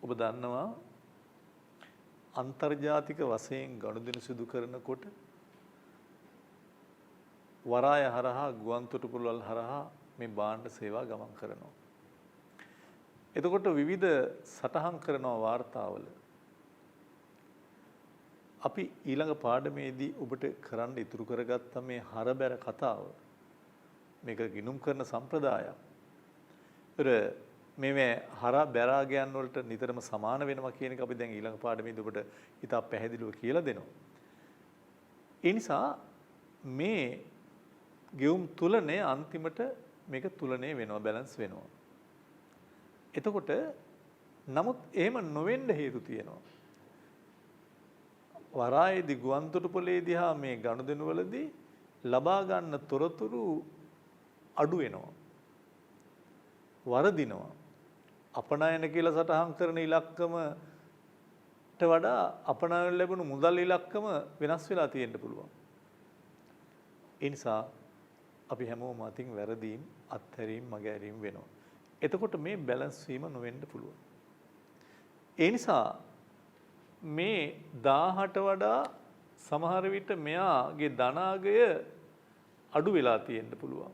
ඔබ දන්නවා අන්තර්ජාතික වශයෙන් ගනුදෙනු සිදු කරනකොට වරාය හරහා ගුවන් තොටුපළවල් හරහා මේ භාණ්ඩ සේවා ගමන් කරනවා. එතකොට විවිධ සටහන් කරනවා වාර්තාවල. අපි ඊළඟ පාඩමේදී ඔබට කරන්න ඉතුරු කරගත්ත මේ හරබැර කතාව මේක ගිණුම් කරන සම්ප්‍රදායක්. මේ හරබැරාගයන් වලට නිතරම සමාන වෙනවා කියන එක අපි දැන් ඊළඟ පාඩමේදී ඔබට ඉතා පැහැදිලිව කියලා දෙනවා. ඒ නිසා මේ ගෙවුම් තුලනේ අන්තිමට මේක තුලනේ වෙනවා බැලන්ස් වෙනවා. එතකොට නමුත් එහෙම නොවෙන්න හේතු තියෙනවා. වරායේදී ගුවන්තොටුපළේදී හා මේ ගනුදෙනු වලදී ලබා ගන්න තොරතුරු අඩු වෙනවා. වරදිනවා. අපනයන කියලා සටහන් කරන ඉලක්කමට වඩා අපනයන ලැබුණු මුදල් ඉලක්කම වෙනස් වෙලා තියෙන්න පුළුවන්. ඒ නිසා අපි හැමෝම අතින් වැරදීම් අත්හැරීම් මගහැරීම් වෙනවා. එතකොට මේ බැලන්ස් වීම නොවෙන්න පුළුවන්. ඒ නිසා මේ 1000ට වඩා සමහර විට මෙයාගේ ධනාගය අඩු වෙලා තියෙන්න පුළුවන්.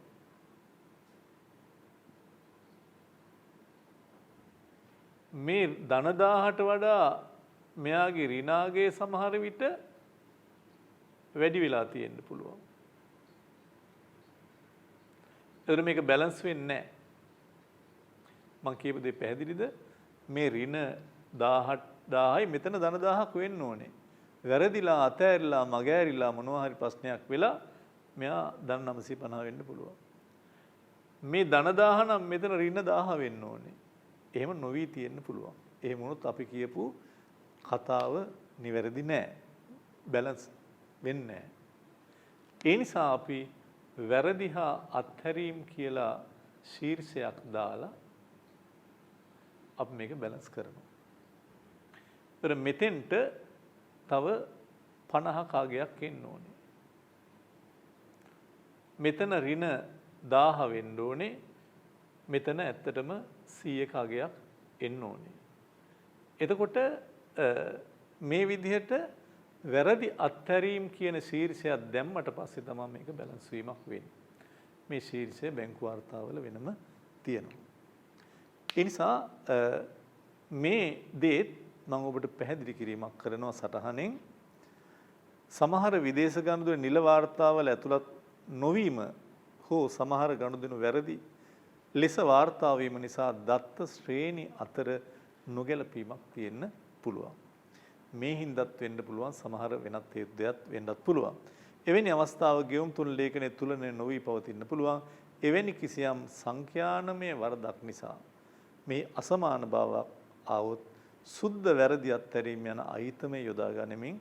මේ ධන 1000ට වඩා මෙයාගේ ඍණාගය සමහර විට වැඩි වෙලා තියෙන්න පුළුවන්. ඒතර මේක බැලන්ස් වෙන්නේ නැහැ. මම කියපු දේ පැහැදිලිද? මේ ඍණ 1000යි මෙතන ධන 1000ක් වෙන්න ඕනේ. වැරදිලා අතෑරිලා මගෑරිලා මොනවා හරි ප්‍රශ්නයක් වෙලා මෙයා ධන 950 වෙන්න පුළුවන්. මේ ධන 1000 නම් මෙතන ඍණ 1000 වෙන්න ඕනේ. එහෙම නොවි තියෙන්න පුළුවන්. එහෙම වුණොත් අපි කියපු කතාව නිවැරදි නෑ. බැලන්ස් වෙන්නේ නෑ. ඒ නිසා අපි වැරදි හා අත්හැරීම් කියලා ශීර්ෂයක් දාලා අපි මේක බැලන්ස් කරනවා. ඒතර මෙතෙන්ට තව 50 කාගයක් එන්න ඕනේ. මෙතන ඍණ 1000 වෙන්න ඕනේ. මෙතන ඇත්තටම 100 කාගයක් එන්න ඕනේ. එතකොට මේ විදිහට වැරදි අත්හැරීම් කියන ශීර්ෂයක් දැම්මට පස්සේ තමයි මේක බැලන්ස් වීමක් වෙන්නේ. මේ ශීර්ෂය බැංකු වාර්තාවල වෙනම තියෙනවා. ඒ නිසා මේ දේත් මම ඔබට පැහැදිලි කිරීමක් කරනවා සටහනෙන්. සමහර විදේශ ගනුදෙනු නිල වාර්තාවල ඇතුළත් නොවීම හෝ සමහර ගනුදෙනු වැරදි ලෙස වාර්තා වීම නිසා දත්ත ශ්‍රේණි අතර නොගැලපීමක් තියෙන්න පුළුවන්. මේ හින්දත් වෙන්න පුළුවන් සමහර වෙනත් හේතු දෙයක් වෙන්නත් පුළුවන්. එවැනි අවස්ථාවක ගෙවුම් තුන ලේඛනයේ තුලනේ නොවි පවතින්න පුළුවන්. එවැනි කිසියම් සංඛ්‍යානමය වරදක් නිසා මේ අසමාන බවක් આવොත් සුද්ධ වැරදි අත්හැරීම යන අයිතමේ යොදා ගනිමින්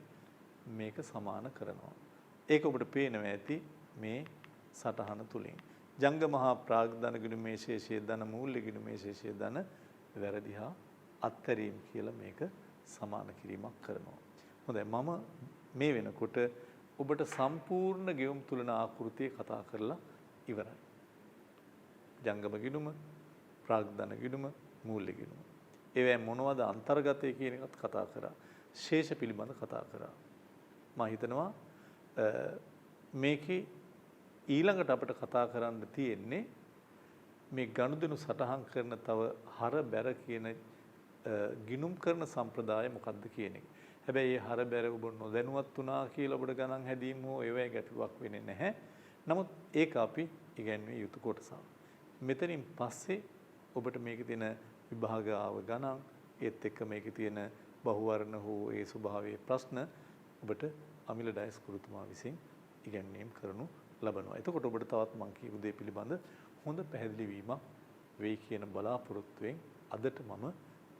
මේක සමාන කරනවා. ඒක ඔබට පේනවා ඇති මේ සටහන තුලින්. ජංගමහා ප්‍රාග්ධන ගිණුමේ ශේෂයේ ධන මූල්‍ය ගිණුමේ ශේෂයේ ධන වැරදි හා අත්හැරීම කියලා මේක සමාන කිරීමක් කරනවා. හොඳයි මම මේ වෙනකොට ඔබට සම්පූර්ණ ගෙවුම් තුලන ආකෘතිය කතා කරලා ඉවරයි. ජංගම ගිණුම, ප්‍රාග්ධන ගිණුම, මූල්‍ය ගිණුම. ඒවැ මොනවද අන්තර්ගතය කියන එකත් කතා කරා. ශේෂ පිළිබඳ කතා කරා. මම හිතනවා මේකේ ඊළඟට අපිට කතා කරන්න තියෙන්නේ මේ ගනුදෙනු සටහන් කරන තව හර බැර කියන ගිණුම් කරන සම්ප්‍රදාය මොකක්ද කියන එක. හැබැයි මේ හර බැර ඔබ නොදැනුවත් වුණා කියලා ඔබට ගණන් හැදීම හෝ ඒවැ ගැටලුවක් වෙන්නේ නැහැ. නමුත් ඒක අපි ඉගෙනීමේ යුතු කොටසක්. මෙතනින් පස්සේ ඔබට මේකේ තියෙන විභාග ආව ගණන් ඒත් එක්ක මේකේ තියෙන බහුවර්ණ හෝ ඒ ස්වභාවයේ ප්‍රශ්න ඔබට අමිල ඩයස් ගුරුතුමා විසින් ඉගෙනීම් කරනු ලබනවා. එතකොට ඔබට තවත් මම කියපු දේ පිළිබඳ හොඳ පැහැදිලි වීමක් වෙයි කියන බලාපොරොත්තුවෙන් අදට මම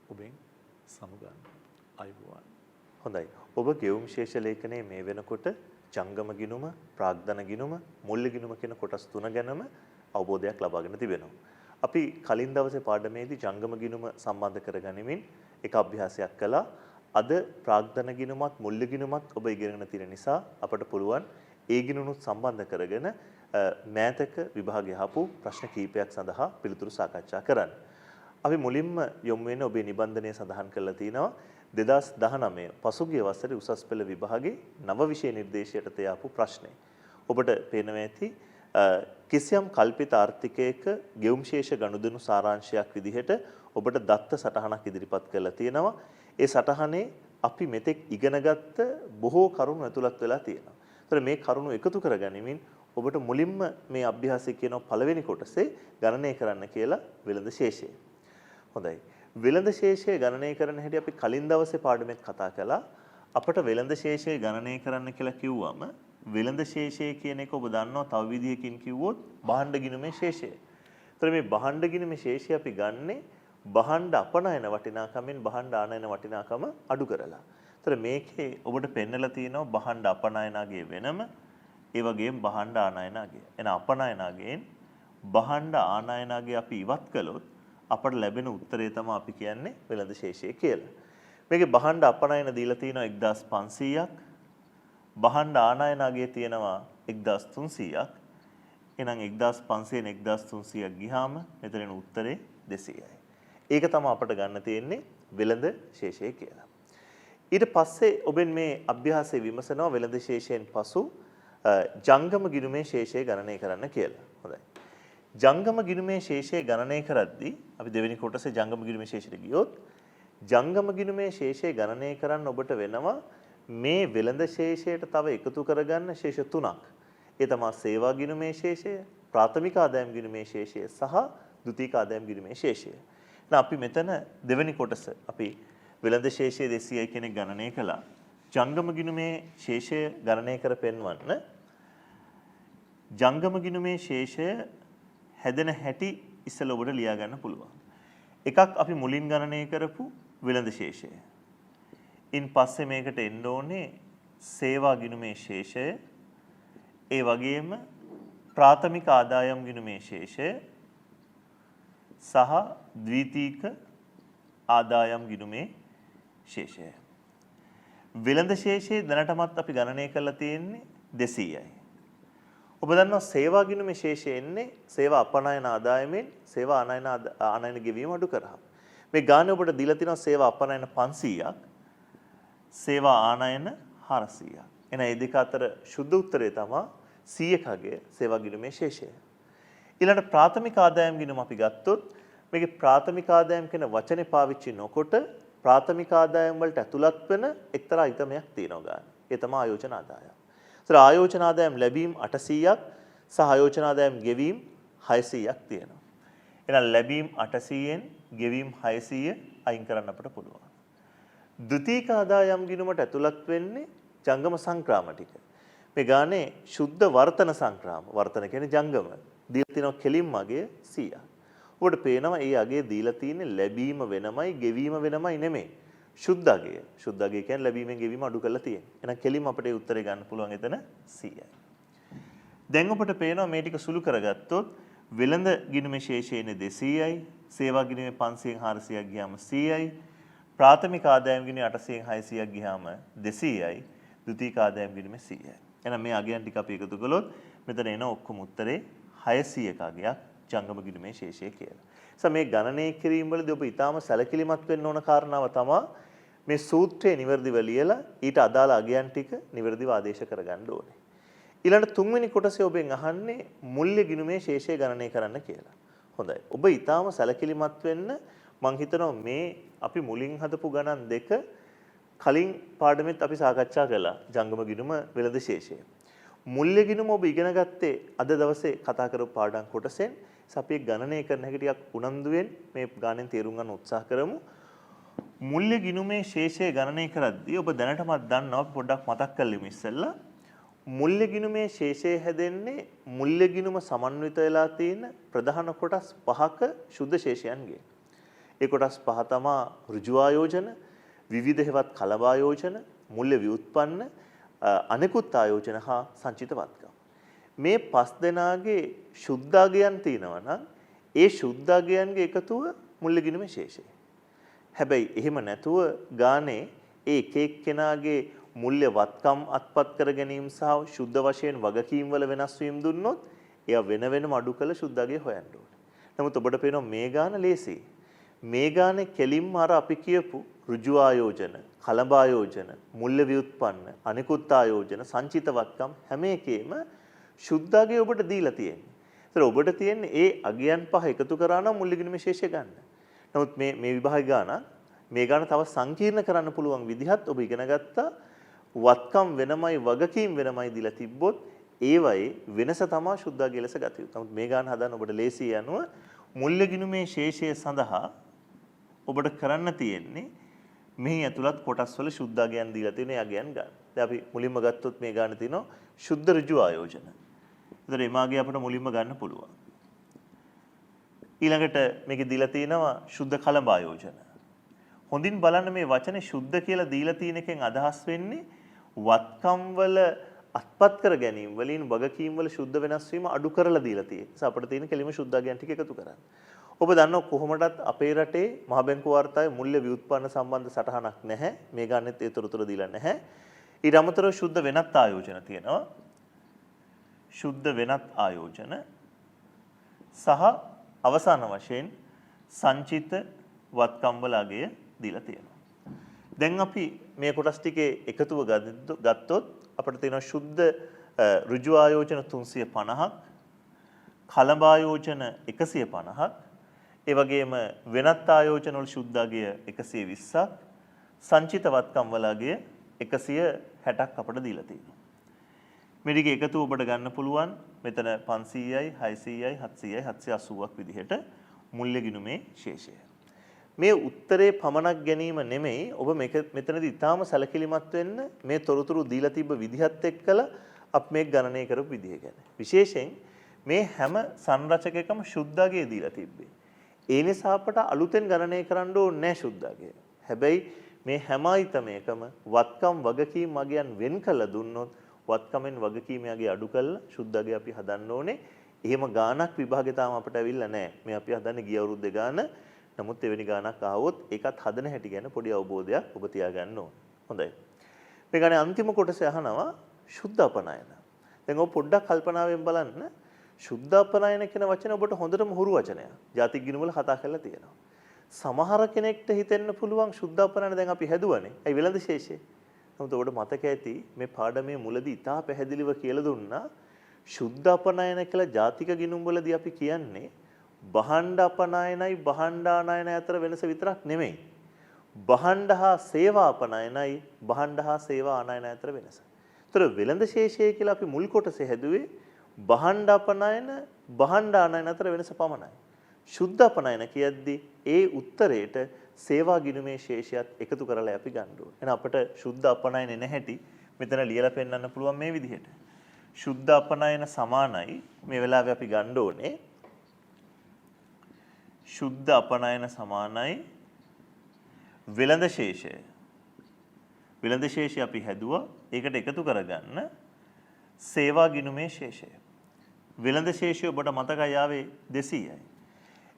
ඔබෙන් සමුගන්නවා. අයුබෝවන්. හොඳයි. ඔබ ගෙවුම් ශේෂ ලේඛනයේ මේ වෙනකොට ජංගම ගිණුම, ප්‍රාග්ධන ගිණුම, මූල්‍ය ගිණුම කියන කොටස් තුන ගැනම අවබෝධයක් ලබාගෙන තිබෙනවා. අපි කලින් දවසේ පාඩමේදී ජංගම ගිණුම සම්බන්ධ කරගනිමින් එක අභ්‍යාසයක් කළා. අද ප්‍රාග්ධන ගිණුමත් මූල්‍ය ගිණුමත් ඔබ ඉගෙනගෙන තියෙන නිසා අපට පුළුවන් ඒ ගිණුනුත් සම්බන්ධ කරගෙන මෑතක විභාගය හපු ප්‍රශ්න කීපයක් සඳහා පිළිතුරු සාකච්ඡා කරන්න. අපි මුලින්ම යොමු වෙන්නේ ඔබේ නිබන්ධනය සඳහන් කරලා තිනවා 2019 පසුගිය වසරේ උසස් පෙළ විභාගයේ නව විෂය නිර්දේශයට තියාපු ප්‍රශ්නය. ඔබට පේනවා ඇති කිසියම් කල්පිත ආර්ථිකයක ගෙවුම් ශේෂ ගනුදෙනු සාරාංශයක් විදිහට ඔබට දත්ත සටහනක් ඉදිරිපත් කරලා තියෙනවා. ඒ සටහනේ අපි මෙතෙක් ඉගෙනගත්ත බොහෝ කරුණු ඇතුළත් වෙලා තියෙනවා. ඒතර මේ කරුණු එකතු කරගනිමින් ඔබට මුලින්ම මේ අභ්‍යාසය කියන පළවෙනි කොටසේ ගණනය කරන්න කියලා වෙළඳ ශේෂය. හොඳයි. වෙළඳ ශේෂය ගණනය කරන හැටි අපි කලින් දවසේ පාඩමෙත් කතා කළා. අපට වෙළඳ ශේෂය ගණනය කරන්න කියලා කිව්වම වෙළඳ ශේෂය කියන එක ඔබ දන්නවා තව විදිහකින් කිව්වොත් භාණ්ඩ ගිණුමේ ශේෂය. ඒතර මේ භාණ්ඩ ගිණුමේ ශේෂය අපි ගන්නේ භාණ්ඩ අපනයන වටිනාකමෙන් භාණ්ඩ ආනයන වටිනාකම අඩු කරලා. ඒතර මේකේ ඔබට පෙන්නලා තියෙනවා භාණ්ඩ අපනයනගේ වෙනම ඒ වගේම භාණ්ඩ ආනයනගේ. එන අපනයනගෙන් භාණ්ඩ ආනයනගේ අපි ඉවත් කළොත් අපට ලැබෙන උත්තරය තමයි අපි කියන්නේ වෙළඳ ශේෂය කියලා. මේකේ භාණ්ඩ අපනයන දීලා තියෙනවා 1500ක්. භාණ්ඩ ආනයනගේ තියෙනවා 1300ක්. එහෙනම් 1500න් 1300ක් ගියාම මෙතන උත්තරේ 200යි. ඒක තමයි අපට ගන්න තියෙන්නේ වෙළඳ ශේෂය කියලා. ඊට පස්සේ ඔබෙන් මේ අභ්‍යාසය විමසනවා වෙළඳ ශේෂයෙන් පසු ජංගම ගිණුමේ ශේෂය ගණනය කරන්න කියලා. හොඳයි. ජංගම ගිණුමේ ශේෂය ගණනය කරද්දී අපි දෙවෙනි කොටසේ ජංගම ගිණුමේ ශේෂයට ගියොත් ජංගම ගිණුමේ ශේෂය ගණනය කරන්න ඔබට වෙනවා මේ වෙළඳ ශේෂයට තව එකතු කරගන්න ශේෂ තුනක්. ඒ තමයි සේවා ගිණුමේ ශේෂය, ප්‍රාථමික ආදායම් ගිණුමේ ශේෂය සහ ද්විතීක ආදායම් ගිණුමේ ශේෂය. එහෙනම් අපි මෙතන දෙවෙනි කොටස අපි වෙළඳ ශේෂය 200යි කියන ගණනය කළා. ජංගම ගිණුමේ ශේෂය ගණනය කර පෙන්වන්න ජංගම ගිණුමේ ශේෂය හැදෙන හැටි ඉස්සෙල්ලා ඔබට ලියා ගන්න පුළුවන්. එකක් අපි මුලින් ගණනය කරපු වෙළඳ ශේෂය. ඉන් පස්සේ මේකට එන්න ඕනේ සේවා ගිණුමේ ශේෂය. ඒ වගේම ප්‍රාථමික ආදායම් ගිණුමේ ශේෂය සහ ද්විතීක ආදායම් ගිණුමේ ශේෂය. වෙළඳ ශේෂයේ දැනටමත් අපි ගණනය කරලා තියෙන්නේ 200යි. ඔබ දන්නවා සේවා ගිණුමේ ශේෂය එන්නේ සේවා අපනයන ආදායමෙන් සේවා ආනයන ගෙවීම අඩු කරාම. මේ ගානේ ඔබට දීලා තියෙනවා සේවා අපනයන 500ක් සේවා ආනයන 400ක්. එන මේ දෙක අතර සුද්ධ උත්තරය තමයි 100කගේ සේවා ගිණුමේ ශේෂය. ඊළඟ ප්‍රාථමික ආදායම් ගිණුම අපි ගත්තොත් මේකේ ප්‍රාථමික ආදායම් කියන වචනේ පාවිච්චි නොකොට ප්‍රාථමික ආදායම් වලට ඇතුළත් වෙන එක්තරා අයිතමයක් තියෙනවා ගන්න. ඒ තමයි ආයෝජන ආදායම්. ඒතර ආයෝජන ආදායම් ලැබීම් 800ක් සහ ආයෝජන ආදායම් ගෙවීම් 600ක් තියෙනවා. එහෙනම් ලැබීම් 800න් ගෙවීම් 600 අයින් කරන්න අපිට පුළුවන්. ද්විතීක ආදායම් ගිණුමට ඇතුළත් වෙන්නේ ජංගම සංක්‍රාම ටික. මේ ගානේ සුද්ධ වර්තන සංක්‍රාම. වර්තන කියන්නේ ජංගම. දීලා තිනවා කෙලින්ම අගය 100ක්. ඔබට පේනවා මේ අගය දීලා තියෙන්නේ ලැබීම වෙනමයි ගෙවීම වෙනමයි නෙමෙයි. සුද්ධ අගය. සුද්ධ අගය කියන්නේ ලැබීමෙන් ගෙවීම අඩු කරලා තියෙන්නේ. එහෙනම් කෙලින්ම අපිට මේ උත්තරේ ගන්න පුළුවන් එතන 100යි. දැන් අපිට පේනවා මේ ටික සුළු කරගත්තොත් වෙළඳ ගිණුමේ ශේෂය එන්නේ 200යි, සේවා ගිණුමේ 500න් 400ක් ගියාම 100යි, ප්‍රාථමික ආදායම් ගිණුමේ 800න් 600ක් ගියාම 200යි, ද්විතීක ආදායම් ගිණුමේ 100යි. එහෙනම් මේ අගයන් ටික අපි එකතු කළොත් මෙතන එන ඔක්කොම උත්තරේ 600ක අගයක් ජංගම ගිණුමේ ශේෂය කියලා. එතකොට මේ ගණනය කිරීම වලදී ඔබ ඊටාම සැලකිලිමත් වෙන්න ඕන කාරණාව තමයි මේ සූත්‍රයේ නිවැරදිව ලියලා ඊට අදාළ අගයන් ටික නිවැරදිව ආදේශ කරගන්න ඕනේ. ඊළඟ තුන්වෙනි කොටසේ ඔබෙන් අහන්නේ මුල්‍ය ගිණුමේ ශේෂය ගණනය කරන්න කියලා. හොඳයි. ඔබ ඊටාම සැලකිලිමත් වෙන්න මම හිතනවා මේ අපි මුලින් හදපු ගණන් දෙක කලින් පාඩමෙත් අපි සාකච්ඡා කළා. ජංගම ගිණුම වෙළඳ ශේෂය. මුල්‍ය ගිණුම ඔබ ඉගෙන ගත්තේ අද දවසේ කතා කරපු පාඩම් කොටසෙන්. අපි ගණනය කරන හැටි ටිකක් උනන්දුවෙන් මේ ගානෙන් තේරුම් ගන්න උත්සාහ කරමු. මුල්‍ය ගිණුමේ ශේෂය ගණනය කරද්දී ඔබ දැනටමත් දන්නවා පොඩ්ඩක් මතක් කරලිමු ඉස්සෙල්ලා. මුල්‍ය ගිණුමේ ශේෂය හැදෙන්නේ මුල්‍ය ගිණුම සමන්විත වෙලා තියෙන ප්‍රධාන කොටස් පහක සුද්ධ ශේෂයන්ගේ. ඒ කොටස් පහ තමයි ඍජු ආයෝජන, විවිධ හේවත් කලබ ආයෝජන, මුල්‍ය ව්‍යුත්පන්න, අනිකුත් ආයෝජන හා සංචිත වත්කම්. මේ පස් දෙනාගේ සුද්ධාගයන් තියෙනවා නම් ඒ සුද්ධාගයන්ගේ එකතුව මුල්‍ය ගිණුමේ ශේෂය. හැබැයි එහෙම නැතුව ගානේ ඒ එක එක්කෙනාගේ මුල්‍ය වත්කම් අත්පත් කර ගැනීම සහ සුද්ධ වශයෙන් වගකීම් වල වෙනස් වීම දුන්නොත් එයා වෙන වෙනම අඩු කළ සුද්ධාගය හොයන්න ඕනේ. නමුත් ඔබට පේනවා මේ ගාන ලේසියි. මේ ගානේ කෙලින්ම අර අපි කියපු ඍජු ආයෝජන, කලබ ආයෝජන, මුල්‍ය ව්‍යුත්පන්න, අනිකුත් ආයෝජන, සංචිත වත්කම් හැම එකේම සුද්ධාගය ඔබට දීලා තියෙන්නේ. ඒතර ඔබට තියෙන්නේ ඒ අගයන් පහ එකතු කරා නම් මුල්‍ය ගිණුමේ ශේෂය ගන්න. නමුත් මේ විභාග ගාන මේ ගාන තව සංකීර්ණ කරන්න පුළුවන් විදිහත් ඔබ ඉගෙන ගත්තා. වත්කම් වෙනමයි වගකීම් වෙනමයි දීලා තිබ්බොත් ඒවයේ වෙනස තමයි සුද්ධාගය ලෙස ගත යුතු. නමුත් මේ ගාන හදන්න ඔබට ලේසි යනුව මුල්‍ය ගිණුමේ ශේෂය සඳහා ඔබට කරන්න තියෙන්නේ මෙහි ඇතුළත් කොටස් වල සුද්ධාගයන් දීලා තියෙන යගයන් ගන්න. දැන් අපි මුලින්ම ගත්තොත් මේ ගාන තියෙනවා සුද්ධ ඍජු ආයෝජන. ඒතර එමාගේ අපිට මුලින්ම ගන්න පුළුවන්. ඊළඟට මේකේ දීලා තියෙනවා සුද්ධ කලබ ආයෝජන. හොඳින් බලන්න මේ වචනේ සුද්ධ කියලා දීලා තියෙන එකෙන් අදහස් වෙන්නේ වත්කම් වල අත්පත් කර ගැනීම වලින් වගකීම් වල සුද්ධ වෙනස් වීම අඩු කරලා දීලා තියෙන්නේ. ඒ අපිට තියෙන කෙලිම සුද්ධාගයන් ටික එකතු කරන්න. ඔබ දන්නව කොහොමදත් අපේ රටේ මහ බැංකු වාර්තාවේ මුල්‍ය ව්‍යුත්පන්න සම්බන්ධ සටහනක් නැහැ. මේ ගන්නෙත් ඒ තොරතුරු දීලා නැහැ. ඊට අමතරව සුද්ධ වෙනත් ආයෝජන තියෙනවා. සුද්ධ වෙනත් ආයෝජන සහ අවසාන වශයෙන් සංචිත වත්කම් වල අගය දීලා තියෙනවා. දැන් අපි මේ කොටස් ටිකේ එකතුව ගත්තොත් අපිට තියෙනවා සුද්ධ ඍජු ආයෝජන 350ක්, කලබ ආයෝජන 150ක්, ඒ වගේම වෙනත් ආයෝජන වල සුද්ධාගය 120ක්, සංචිත වත්කම් වල අගය 160ක් අපිට දීලා තියෙනවා. මේ ටික එකතුව ඔබට ගන්න පුළුවන් මෙතන 500යි, 600යි, 700යි, 780ක් විදිහට මුල්‍ය ගිණුමේ ශේෂය. මේ උත්තරේ පමණක් ගැනීම නෙමෙයි ඔබ මෙතනදී ඊටාම සැලකිලිමත් වෙන්න මේ තොරතුරු දීලා තිබ්බ විදිහත් එක්කලා අපි මේක ගණනය කරපු විදිහ ගැන. විශේෂයෙන් මේ හැම සංරචකයකම සුද්ධාගය දීලා තිබ්බේ. ඒ නිසා අපට අලුතෙන් ගණනය කරන්න ඕනේ නැහැ සුද්ධාගය. හැබැයි මේ හැම අයිතමයකම වත්කම් වගකීම් අගයන් වෙන් කළ දුන්නොත් වත්කමෙන් වගකීම් අගය අඩු කළා සුද්ධාගය අපි හදන්න ඕනේ. එහෙම ගාණක් විභාගේ තාම අපට ඇවිල්ලා නැහැ. මේ අපි හදන්නේ ගිය අවුරුද්දේ ගාන. නමුත් එවැනි ගාණක් ආවොත් ඒකත් හදන හැටි ගැන පොඩි අවබෝධයක් ඔබ තියාගන්න ඕන. හොඳයි. මේ ගානේ අන්තිම කොටස අහනවා සුද්ධ අපනයන. දැන් ඔබ පොඩ්ඩක් කල්පනාවෙන් බලන්න සුද්ධ අපනයන කියන වචනේ ඔබට හොඳටම හුරු වචනයක්. ජාතික ගිණුම වල කතා කරලා තියෙනවා. සමහර කෙනෙක්ට හිතෙන්න පුළුවන් සුද්ධ අපනයන දැන් අපි හැදුවනේ. ඒ වෙළඳ ශේෂය. නමුත් ඔබට මතක ඇති මේ පාඩමේ මුලදී ඉතා පැහැදිලිව කියලා දුන්නා සුද්ධ අපනයන කියලා ජාතික ගිණුම් වලදී අපි කියන්නේ භාණ්ඩ අපනයනයි භාණ්ඩ ආනයනයි අතර වෙනස විතරක් නෙමෙයි. භාණ්ඩ හා සේවා අපනයනයි භාණ්ඩ හා සේවා ආනයනයි අතර වෙනස. ඒතර වෙළඳ ශේෂය කියලා අපි මුල් කොටසේ හැදුවේ භාණ්ඩ අපනයන භාණ්ඩ ආනයන අතර වෙනස පමණයි. සුද්ධ අපනයන කියද්දී ඒ උත්තරේට සේවා ගිණුමේ ශේෂයත් එකතු කරලා අපි ගන්න ඕනේ. එහෙනම් අපිට සුද්ධ අපනයන නැහැටි මෙතන ලියලා පෙන්නන්න පුළුවන් මේ විදිහට. සුද්ධ අපනයන සමානයි මේ වෙලාවේ අපි ගන්න ඕනේ. සුද්ධ අපනයන සමානයි වෙළඳ ශේෂය. වෙළඳ ශේෂය අපි හැදුවා. ඒකට එකතු කරගන්න සේවා ගිණුමේ ශේෂය. වෙළඳ ශේෂය ඔබට මතකයි ආවේ 200යි.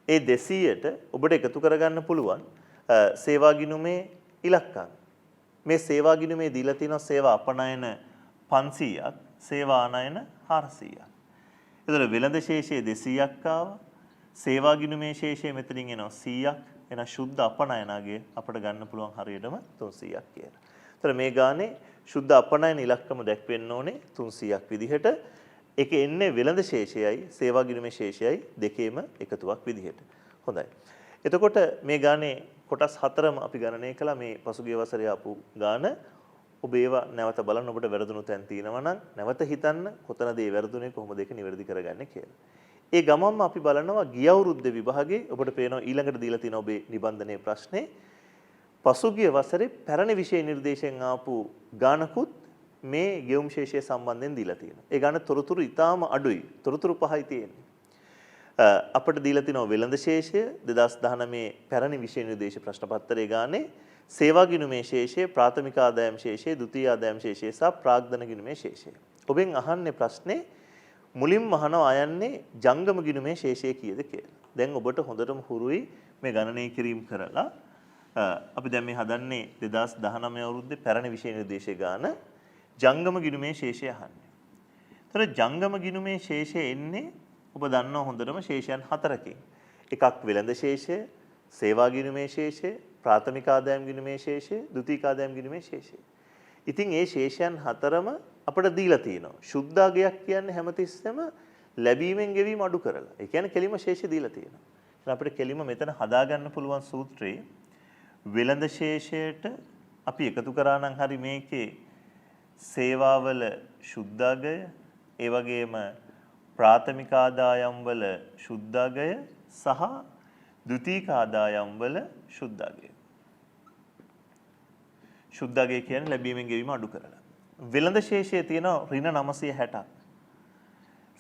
ඒ 200ට ඔබට එකතු කරගන්න පුළුවන් සේවා ගිණුමේ ඉලක්කම්. මේ සේවා ගිණුමේ දීලා තියෙනවා සේවා අපනයන 500ක්, සේවා ආනයන 400ක්. එතකොට වෙළඳ ශේෂයේ 200ක් ආවා. සේවා ගිණුමේ ශේෂය මෙතනින් එනවා 100ක්. එහෙනම් සුද්ධ අපනයනගේ අපිට ගන්න පුළුවන් හරියටම 300ක් කියලා. එතකොට මේ ගානේ සුද්ධ අපනයන ඉලක්කම දැක්වෙන්න ඕනේ 300ක් විදිහට. ඒක එන්නේ වෙළඳ ශේෂයයි සේවා ගිණුමේ ශේෂයයි දෙකේම එකතුවක් විදිහට. හොඳයි. එතකොට මේ ගානේ කොටස් හතරම අපි ගණනය කළා මේ පසුගිය වසරේ ආපු ගාන. ඔබ ඒවා නැවත බලන්න ඔබට වැරදුණු තැන් තියෙනවා නම් නැවත හිතන්න කොතනද ඒ වැරදුනේ කොහොමද ඒක නිවැරදි කරගන්නේ කියලා. ඒ ගමන්ම අපි බලනවා ගිය අවුරුද්දේ විභාගේ ඔබට පේනවා ඊළඟට දීලා තියෙන ඔබේ නිබන්ධනයේ ප්‍රශ්නේ පසුගිය වසරේ පැරණි විෂය නිර්දේශයෙන් ආපු ගානකුත් මේ ගෙවුම් ශේෂය සම්බන්ධයෙන් දීලා තියෙනවා. ඒ ගාන තොරතුරු ඉතාම අඩුයි. තොරතුරු පහයි තියෙන්නේ. අපිට දීලා තිනවා වෙළඳ ශේෂය 2019 පැරණි විෂය නිර්දේශ ප්‍රශ්න පත්‍රයේ ගානේ සේවා ගිණුමේ ශේෂය, ප්‍රාථමික ආදායම් ශේෂය, ද්විතීයික ආදායම් ශේෂය සහ ප්‍රාග්ධන ගිණුමේ ශේෂය. ඔබෙන් අහන්නේ ප්‍රශ්නේ මුලින්ම අහනවා ආයන්නේ ජංගම ගිණුමේ ශේෂය කීයද කියලා. දැන් ඔබට හොඳටම හුරුයි මේ ගණනය කිරීම කරලා අපි දැන් මේ හදන්නේ 2019 අවුරුද්දේ පැරණි විෂය නිර්දේශය ගාන ජංගම ගිණුමේ ශේෂය අහන්නේ. ඒතර ජංගම ගිණුමේ ශේෂය එන්නේ ඔබ දන්නවා හොඳටම ශේෂයන් හතරකින්. එකක් වෙළඳ ශේෂය, සේවා ගිණුමේ ශේෂය, ප්‍රාථමික ආදායම් ගිණුමේ ශේෂය, ද්විතීයික ආදායම් ගිණුමේ ශේෂය. ඉතින් මේ ශේෂයන් හතරම අපිට දීලා තියෙනවා. සුද්ධාගයක් කියන්නේ හැමතිස්සෙම ලැබීමෙන් ගෙවීම අඩු කරලා. ඒ කියන්නේ කෙලිම ශේෂය දීලා තියෙනවා. එහෙනම් අපිට කෙලිම මෙතන හදාගන්න පුළුවන් සූත්‍රේ වෙළඳ ශේෂයට අපි එකතු කරා නම් හරි මේකේ සේවාවල සුද්ධාගය, ඒ වගේම ප්‍රාථමික ආදායම් වල සුද්ධාගය සහ ද්විතීයික ආදායම් වල සුද්ධාගය. සුද්ධාගය කියන්නේ ලැබීමෙන් ගෙවීම අඩු කරලා. වෙළඳ ශේෂයේ තියෙන ඍණ 960ක්.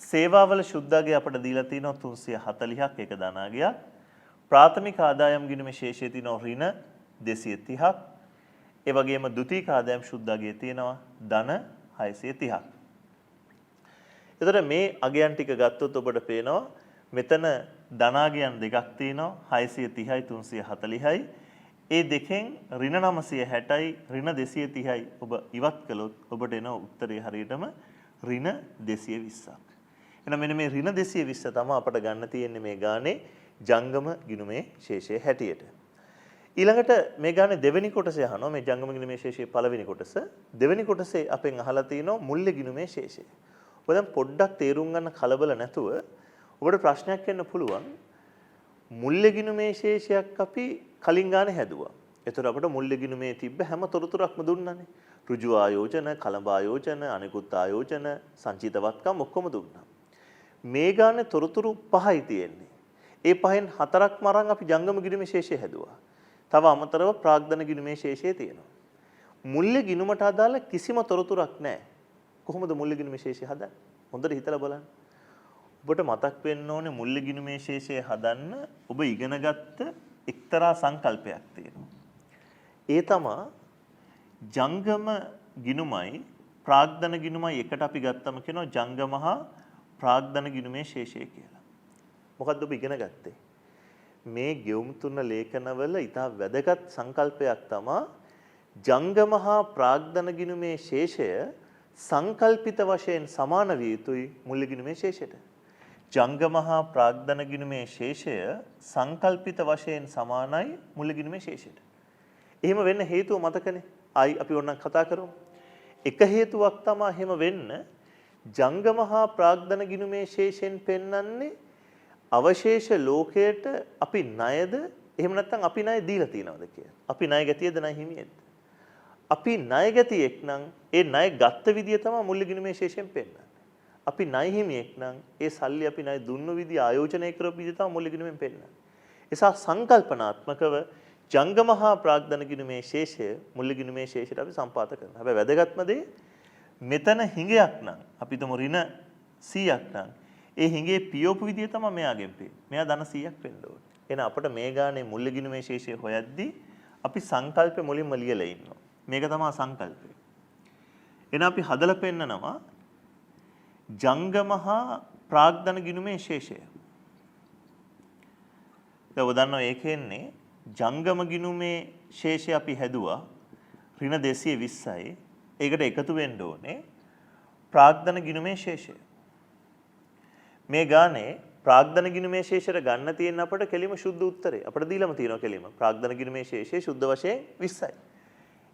සේවාවල සුද්ධාගය අපිට දීලා තියෙනවා 340ක් ඒක ධනාගයක්. ප්‍රාථමික ආදායම් ගිණුමේ ශේෂයේ තියෙන ඍණ 230ක්. ඒ වගේම ද්විතීයික ආදායම් සුද්ධාගයේ තියෙනවා ධන 630ක්. එතකොට මේ අගයන් ටික ගත්තොත් ඔබට පේනවා මෙතන ධනාගයන් දෙකක් තියෙනවා 630යි 340යි. ඒ දෙකෙන් ඍණ 960යි ඍණ 230යි ඔබ ඉවත් කළොත් ඔබට එන උත්තරේ හරියටම ඍණ 220ක්. එහෙනම් මෙන්න මේ ඍණ 220 තමයි අපට ගන්න තියෙන්නේ මේ ගානේ ජංගම ගිණුමේ ශේෂයේ හැටියට. ඊළඟට මේ ගානේ දෙවෙනි කොටසේ අහනවා මේ ජංගම ගිණුමේ ශේෂයේ පළවෙනි කොටස. දෙවෙනි කොටසේ අපෙන් අහලා තිනවා මුල්‍ය ගිණුමේ ශේෂය. ඔබ දැන් පොඩ්ඩක් තේරුම් ගන්න කලබල නැතුව ඔබට ප්‍රශ්නයක් එන්න පුළුවන්. මුල්‍ය ගිණුමේ ශේෂයක් අපි කලින් ගානේ හැදුවා. ඒතර අපිට මුල්‍ය ගිණුමේ තිබ්බ හැම තොරතුරක්ම දුන්නානේ. ඍජු ආයෝජන, කලඹ ආයෝජන, අනිකුත් ආයෝජන, සංචිතවත්කම් ඔක්කොම දුන්නා. මේ ගානේ තොරතුරු පහයි තියෙන්නේ. ඒ පහෙන් හතරක්ම අරන් අපි ජංගම ගිණුමේ ශේෂය හැදුවා. තව අමතරව ප්‍රාග්ධන ගිණුමේ ශේෂය තියෙනවා. මුල්‍ය ගිණුමට අදාළ කිසිම තොරතුරක් නැහැ. කොහොමද මුල්‍ය ගිණුමේ ශේෂය හදන්නේ? හොඳට හිතලා බලන්න. ඔබට මතක් වෙන්න ඕනේ මුල්‍ය ගිණුමේ ශේෂය හදන්න ඔබ ඉගෙනගත්ත එක්තරා සංකල්පයක් තියෙනවා. ඒ තමයි ජංගම ගිණුමයි ප්‍රාග්ධන ගිණුමයි එකට අපි ගත්තම කියනවා ජංගම හා ප්‍රාග්ධන ගිණුමේ ශේෂය කියලා. මොකද්ද ඔබ ඉගෙන ගත්තේ? මේ ගෙවුම් තුන ලේඛනවල ඉතා වැදගත් සංකල්පයක් තමයි ජංගම හා ප්‍රාග්ධන ගිණුමේ ශේෂය සංකල්පිත වශයෙන් සමාන විය යුතුයි මුල්‍ය ගිණුමේ ශේෂයට. ජංගම හා ප්‍රාග්ධන ගිණුමේ ශේෂය සංකල්පිත වශයෙන් සමානයි මුල්‍ය ගිණුමේ ශේෂයට. එහෙම වෙන්න හේතුව මතකනේ. ආයි අපි ඕනනම් කතා කරමු. එක හේතුවක් තමයි එහෙම වෙන්න ජංගම හා ප්‍රාග්ධන ගිණුමේ ශේෂයෙන් පෙන්වන්නේ අවශේෂ ලෝකයට අපි ණයද එහෙම නැත්නම් අපි ණය දීලා තියනවද කියලා. අපි ණය ගැතියද ණය හිමියෙක්ද? අපි ණය ගැතියෙක් නම් ඒ ණය ගත්ත විදිය තමයි මුල්‍ය ගිණුමේ ශේෂයෙන් පෙන්වන්නේ. අපි ණය හිමියෙක් නම් ඒ සල්ලි අපි ණය දුන්නු විදිය ආයෝජනය කරපු විදිය තමයි මුල්‍ය ගිණුමෙන් පෙන්වන්නේ. ඒසා සංකල්පනාත්මකව ජංගම හා ප්‍රාග්ධන ගිණුමේ ශේෂය මුල්ල ගිණුමේ ශේෂයට අපි සම්පාත කරනවා. හැබැයි වැදගත්ම දේ මෙතන හිඟයක් නම් අපි තුමු ඍණ 100ක් නම් ඒ හිඟේ පියවපු විදිය තමයි මෙයාගෙන් පේන්නේ. මෙයා ධන 100ක් වෙන්න ඕනේ. එහෙනම් අපිට මේ ගානේ මුල්ල ගිණුමේ ශේෂය හොයද්දී අපි සංකල්පෙ මුලින්ම ලියලා ඉන්නවා. මේක තමයි සංකල්පය. එහෙනම් අපි හදලා පෙන්නනවා ජංගම හා ප්‍රාග්ධන ගිණුමේ ශේෂය. දැන් ඔබ දන්නවා ඒකෙන්නේ ජංගම ගිණුමේ ශේෂය අපි හැදුවා ඍණ 220යි. ඒකට එකතු වෙන්න ඕනේ ප්‍රාග්ධන ගිණුමේ ශේෂය. මේ ගානේ ප්‍රාග්ධන ගිණුමේ ශේෂයට ගන්න තියෙන අපට කෙලිම සුද්ධ උත්තරේ. අපිට දීලාම තියෙනවා කෙලිම. ප්‍රාග්ධන ගිණුමේ ශේෂය සුද්ධ වශයෙන් 20යි.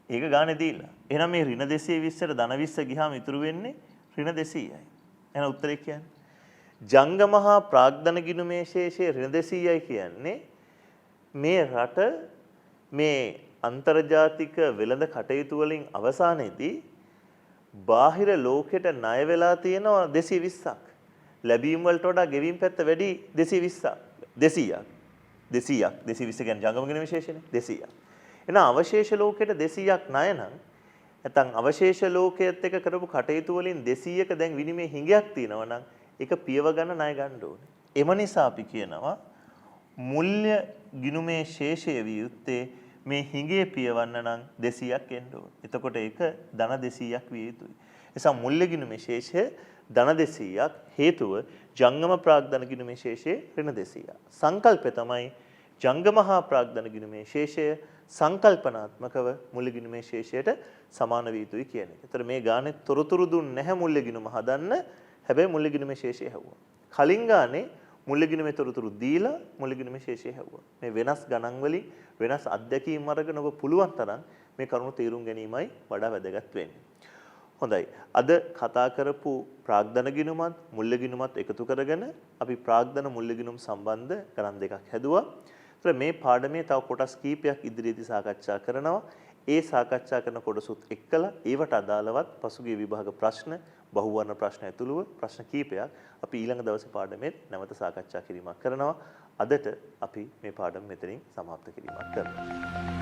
ඒක ගානේ දීලා. එහෙනම් මේ ඍණ 220ට ධන 20 ගියාම ඉතුරු වෙන්නේ ඍණ 200යි. එහෙනම් උත්තරේ කියන්නේ ජංගම හා ප්‍රාග්ධන ගිණුමේ ශේෂය ඍණ 200යි කියන්නේ මේ රට මේ අන්තර්ජාතික වෙළඳ කටයුතු වලින් අවසානයේදී බාහිර ලෝකෙට ණය වෙලා තියෙනවා 220ක්. ලැබීම් වලට වඩා ගෙවීම් පැත්ත වැඩි 220ක්. 220 කියන්නේ ජංගම ගිණුමේ ශේෂයනේ 200ක්. එහෙනම් අවශේෂ ලෝකෙට 200ක් ණය නම් නැත්නම් අවශේෂ ලෝකයේත් එක්ක කරපු කටයුතු වලින් 200ක දැන් විනිමය හිඟයක් තියෙනවා නම් ඒක පියව ගන්න ණය ගන්න ඕනේ. එම නිසා අපි කියනවා මුල්‍ය ගිණුමේ ශේෂය විය යුත්තේ මේ හිඟේ පියවන්න නම් 200ක් එන්න ඕනේ. එතකොට ඒක ධන 200ක් විය යුතුයි. එසා මුල්‍ය ගිණුමේ ශේෂය ධන 200ක් හේතුව ජංගම ප්‍රාග්ධන ගිණුමේ ශේෂය ඍණ 200ක්. සංකල්පය තමයි ජංගම හා ප්‍රාග්ධන ගිණුමේ ශේෂය සංකල්පනාත්මකව මුල්‍ය ගිණුමේ ශේෂයට සමාන විය යුතුයි කියන එක. ඒතර මේ ගානේ තොරතුරු දුන්නේ නැහැ මුල්‍ය ගිණුම හදන්න. හැබැයි මුල්‍ය ගිණුමේ ශේෂය හැවුවා. කලින් ගානේ මුල්‍ය ගිණුමේ තොරතුරු දීලා මුල්‍ය ගිණුමේ ශේෂය හැවුවා. මේ වෙනස් ගණන් වලින් වෙනස් අත්දැකීම් අරගෙන ඔබ පුළුවන් තරම් මේ කරුණු තේරුම් ගැනීමයි වඩා වැදගත් වෙන්නේ. හොඳයි. අද කතා කරපු ප්‍රාග්ධන ගිණුමත් මුල්‍ය ගිණුමත් එකතු කරගෙන අපි ප්‍රාග්ධන මුල්‍ය ගිණුම් සම්බන්ධ ගණන් දෙකක් හැදුවා. ඒතර මේ පාඩමේ තව කොටස් කීපයක් ඉදිරියේදී සාකච්ඡා කරනවා. ඒ සාකච්ඡා කරන කොටසුත් එක්කලා ඒවට අදාළවත් පසුගිය විභාග ප්‍රශ්න බහුවර්ණ ප්‍රශ්න ඇතුළුව ප්‍රශ්න කීපයක් අපි ඊළඟ දවසේ පාඩමේ නැවත සාකච්ඡා කිරීමක් කරනවා. අදට අපි මේ පාඩම මෙතනින් සමාප්ත කිරීමක් කරනවා.